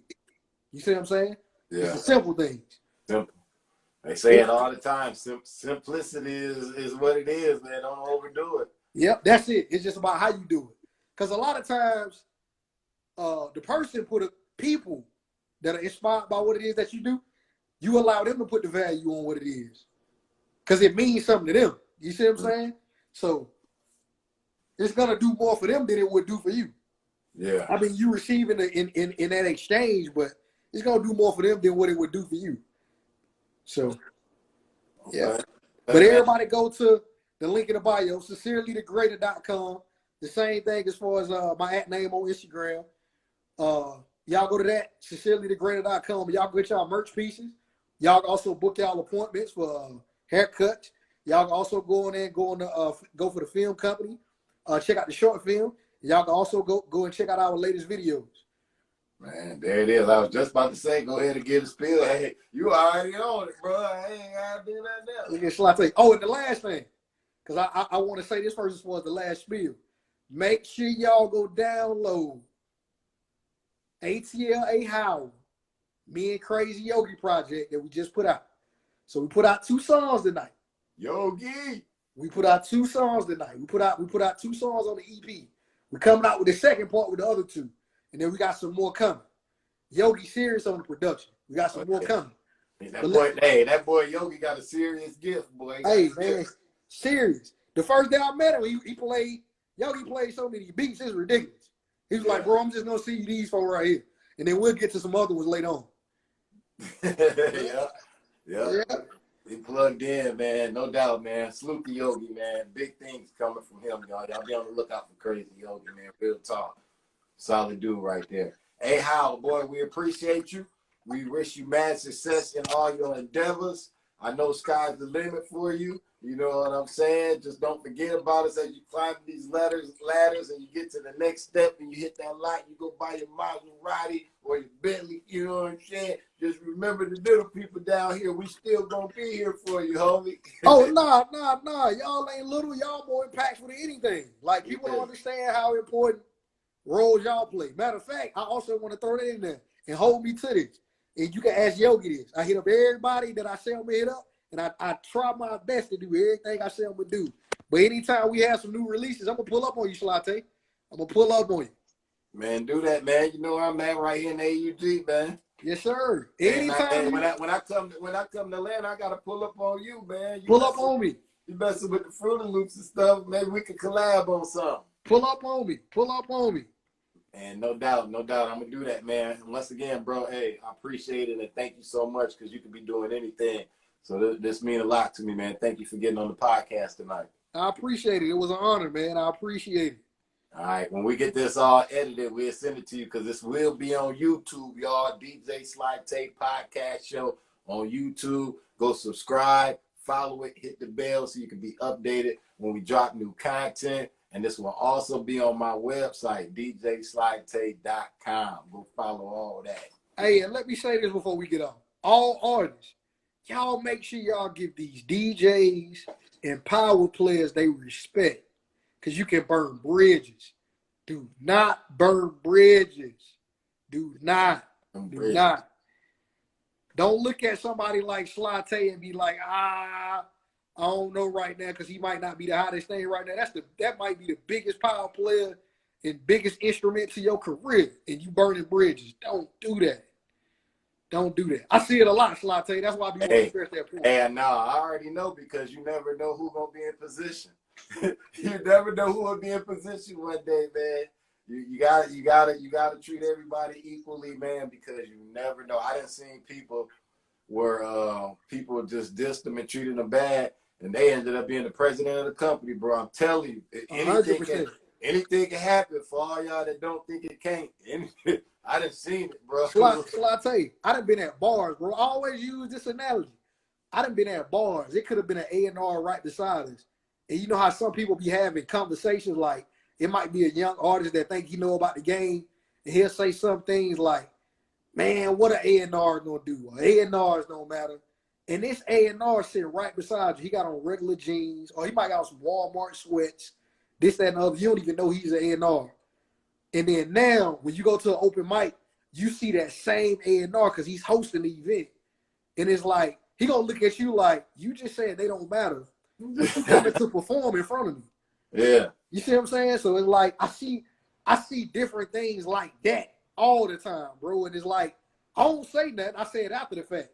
Speaker 2: You see what I'm saying? Yeah. It's the simple things.
Speaker 3: Simple. They say it all the time. Simplicity is what it is, man. Don't overdo it.
Speaker 2: Yep, that's it. It's just about how you do it. Because a lot of times, the person people that are inspired by what it is that you do, you allow them to put the value on what it is. Because it means something to them. You see what I'm saying? So it's gonna do more for them than it would do for you.
Speaker 3: Yeah.
Speaker 2: I mean, you receiving it in that exchange, but it's gonna do more for them than what it would do for you. So, yeah. But everybody go to the link in the bio, sincerelythegreater.com. The same thing as far as my @ name on Instagram. Y'all go to that, sincerelythegreater.com. Y'all get y'all merch pieces. Y'all also book y'all appointments for haircuts. Y'all can also go in there and go for the film company. Check out the short film. Y'all can also go and check out our latest videos.
Speaker 3: Man, there it is. I was just about to say, go ahead and get a spill. Hey, you already on it, bro. I ain't gotta do that now.
Speaker 2: Look at Sly Tay. Oh, and the last thing, because I want to say this first as far as the last spiel. Make sure y'all go download ATL A.Howell, Me and Crazy Yogi project that we just put out. So we put out 2 songs tonight.
Speaker 3: Yogi.
Speaker 2: We put out 2 songs tonight. We put out 2 songs on the EP. We're coming out with the second part with the other 2. And then we got some more coming. Yogi serious on the production. We got some more coming.
Speaker 3: That boy Yogi got a serious gift, boy.
Speaker 2: Hey, man, serious. The first day I met him, Yogi played so many beats, it's ridiculous. He was like, bro, I'm just going to see these 4 right here. And then we'll get to some other ones later on.
Speaker 3: Yeah. He plugged in, man. No doubt, man. Salute to Yogi, man. Big things coming from him, y'all. Y'all be on the lookout for Crazy Yogi, man. Real talk. Solid dude right there. Hey, Howell, boy, we appreciate you. We wish you mad success in all your endeavors. I know sky's the limit for you. You know what I'm saying? Just don't forget about us as you climb these ladders and you get to the next step and you hit that light, you go buy your Maserati or your Bentley, you know what I'm saying? Just remember the little people down here. We still gonna be here for you, homie.
Speaker 2: Oh, nah. Y'all ain't little. Y'all more impactful than anything. Like, people don't understand how important roles y'all play. Matter of fact, I also want to throw that in there and hold me to this. And you can ask Yogi this. I hit up everybody that I say I'm gonna hit up, and I try my best to do everything I say I'm gonna do. But anytime we have some new releases, I'm gonna pull up on you, Sly Tay. I'm gonna pull up on you.
Speaker 3: Man, do that, man. You know where I'm at right here in AUG, man.
Speaker 2: Yes, sir.
Speaker 3: Anytime. When I come to Atlanta, I gotta pull up on you, man.
Speaker 2: Pull up on me.
Speaker 3: You messing with the Fruity Loops and stuff. Maybe we could collab on something.
Speaker 2: Pull up on me.
Speaker 3: And no doubt, I'm gonna do that, man. Once again, bro, hey, I appreciate it and thank you so much because you could be doing anything. So this means a lot to me, man. Thank you for getting on the podcast tonight.
Speaker 2: I appreciate it. It was an honor, man. I appreciate it.
Speaker 3: All right, when we get this all edited, we'll send it to you because this will be on YouTube, y'all. DJ Sly Tay Podcast Show on YouTube. Go subscribe, follow it, hit the bell so you can be updated when we drop new content. And this will also be on my website, djslytay.com. Go follow all that.
Speaker 2: Hey, and let me say this before we get on. All artists, y'all make sure y'all give these DJs and power players they respect. Because you can burn bridges. Do not burn bridges. Do not. Don't look at somebody like Sly Tay and be like, I don't know right now because he might not be the hottest thing right now. That might be the biggest power player and biggest instrument to your career, and you burning bridges. Don't do that. Don't do that. I see it a lot, Sly Tay. That's why I be wanting to stress that point.
Speaker 3: And now I already know because you never know who's gonna be in position. You never know who will be in position one day, man. You gotta treat everybody equally, man, because you never know. I done seen people where people just dissed them and treated them bad, and they ended up being the president of the company, bro. I'm telling you,
Speaker 2: 100%.
Speaker 3: anything can happen for all y'all that don't think it can't. I done seen it, bro.
Speaker 2: Sly Tay, I done been at bars, bro. I always use this analogy. I done been at bars. It could have been an A&R right beside us. And you know how some people be having conversations like, it might be a young artist that think he know about the game, and he'll say some things like, man, what an A&R gonna do? A&Rs don't matter. And this A&R sitting right beside you. He got on regular jeans, or he might got some Walmart sweats, this, that, and the other. You don't even know he's an A&R. And then now, when you go to an open mic, you see that same A&R because he's hosting the event. And it's like, he gonna look at you like, you just said they don't matter. But you coming to perform in front of me.
Speaker 3: Yeah.
Speaker 2: You see what I'm saying? So it's like, I see different things like that all the time, bro. And it's like, I don't say nothing. I say it after the fact.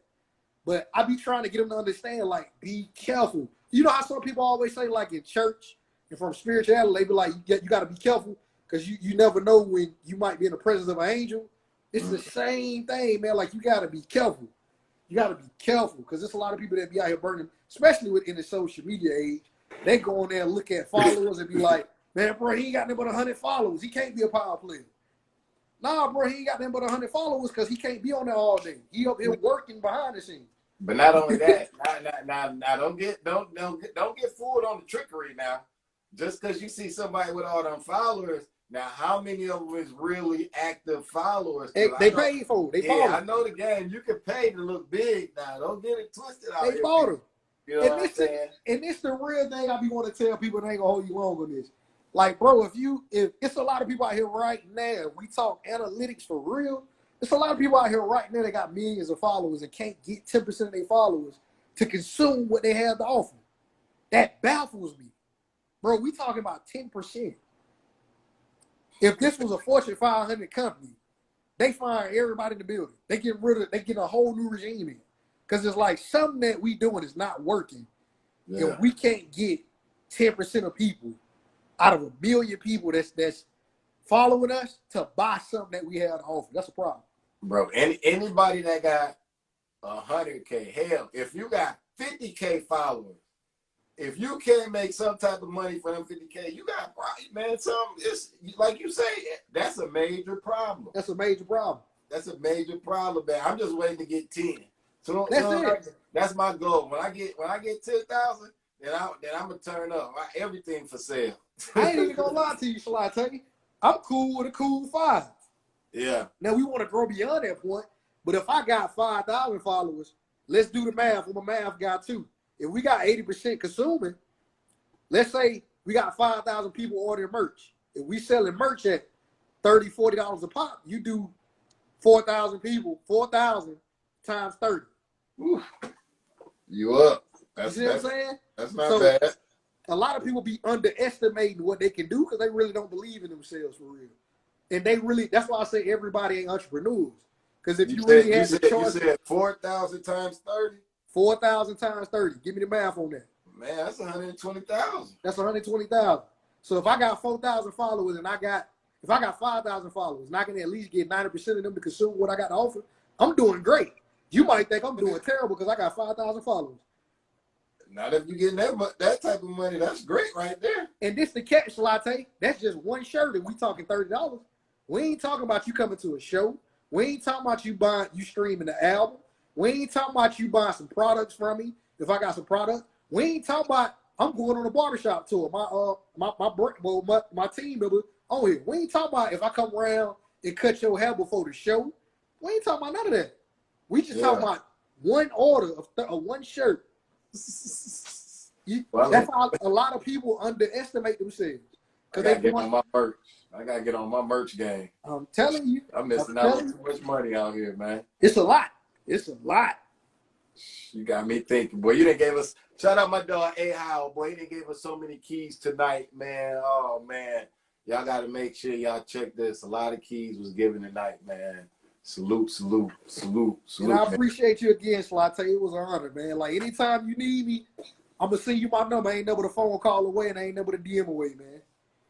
Speaker 2: But I be trying to get them to understand, like, be careful. You know how some people always say, like, in church and from spirituality, they be like, you got to be careful because you never know when you might be in the presence of an angel. It's the same thing, man. Like, you got to be careful. You got to be careful because there's a lot of people that be out here burning, especially within the social media age. They go in there and look at followers and be like, man, bro, he ain't got nothing but 100 followers. He can't be a power player. Nah, bro, he ain't got nothing but 100 followers because he can't be on there all day. He up here working behind the scenes.
Speaker 3: But not only that, now don't get fooled on the trickery now. Just because you see somebody with all them followers, now how many of them is really active followers?
Speaker 2: They paid for it. They bought
Speaker 3: I know the game. You can pay to look big now. Don't get it twisted out here.
Speaker 2: They bought them.
Speaker 3: You know what I'm saying?
Speaker 2: And it's the real thing I be want to tell people that ain't gonna hold you long on this. Like, bro, if it's a lot of people out here right now, we talk analytics for real. There's a lot of people out here right now that got millions of followers and can't get 10% of their followers to consume what they have to offer. That baffles me. Bro, we talking about 10%. If this was a Fortune 500 company, they fire everybody in the building. They get a whole new regime in. Because it's like something that we doing is not working. Yeah. And we can't get 10% of people out of 1 million people that's following us to buy something that we have to offer. That's a problem.
Speaker 3: Bro, anybody that got 100K, hell, if you got 50K followers, if you can't make some type of money for them 50K, you got, man, it's like you say, that's a major problem.
Speaker 2: That's a major problem.
Speaker 3: That's a major problem, man. I'm just waiting to get 10. So that's my goal. When I get 10,000, then I'm gonna turn up. Everything for sale.
Speaker 2: I ain't even gonna lie to you, Sly Tay. I'm cool with a cool 5.
Speaker 3: Yeah.
Speaker 2: Now we want to grow beyond that point, but if I got 5,000 followers, let's do the math. I'm a math guy too. If we got 80% consuming, let's say we got 5,000 people ordering merch. If we selling merch at $30, $40 a pop, you do 4,000 people, 4,000 times 30.
Speaker 3: Ooh. You up.
Speaker 2: You see what I'm saying?
Speaker 3: That's not bad.
Speaker 2: A lot of people be underestimating what they can do because they really don't believe in themselves for real. And that's why I say everybody ain't entrepreneurs. Because if you really had the choice.
Speaker 3: You said 4,000 times 30?
Speaker 2: 4,000 times 30. Give me the math on that.
Speaker 3: Man, that's 120,000.
Speaker 2: That's 120,000. So if I got 4,000 followers and if I got 5,000 followers and I can at least get 90% of them to consume what I got to offer, I'm doing great. You might think I'm doing terrible because I got 5,000 followers.
Speaker 3: Not if you getting that type of money, that's great right there.
Speaker 2: And this the catch, Sly Tay. That's just one shirt and we talking $30. We ain't talking about you coming to a show. We ain't talking about you streaming the album. We ain't talking about you buying some products from me if I got some products. We ain't talking about I'm going on a barbershop tour. My team member on here. We ain't talking about if I come around and cut your hair before the show. We ain't talking about none of that. We just talking about one order of one shirt. That's how a lot of people underestimate themselves.
Speaker 3: I gotta get on my merch. I gotta get on my merch game.
Speaker 2: I'm telling you.
Speaker 3: I'm missing out on too much money out here, man.
Speaker 2: It's a lot. It's a lot.
Speaker 3: You got me thinking. Boy, you done gave us, shout out my dog A.Howell, boy. He done gave us so many keys tonight, man. Oh, man. Y'all got to make sure y'all check this. A lot of keys was given tonight, man. Salute, salute, salute,
Speaker 2: And I
Speaker 3: man.
Speaker 2: appreciate you again, Sly Tay. It was an honor, man. Like, anytime you need me, I'm going to send you my number. I ain't never the phone call away, and I ain't never the DM away, man.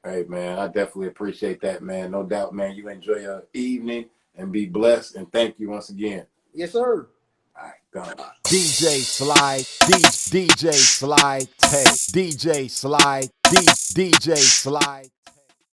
Speaker 3: Hey, man, I definitely appreciate that, man. No doubt, man. You enjoy your evening and be blessed. And thank you once again.
Speaker 2: Yes, sir.
Speaker 3: All right, gone.
Speaker 1: DJ Sly, DJ Sly Tay, DJ Sly, DJ Sly.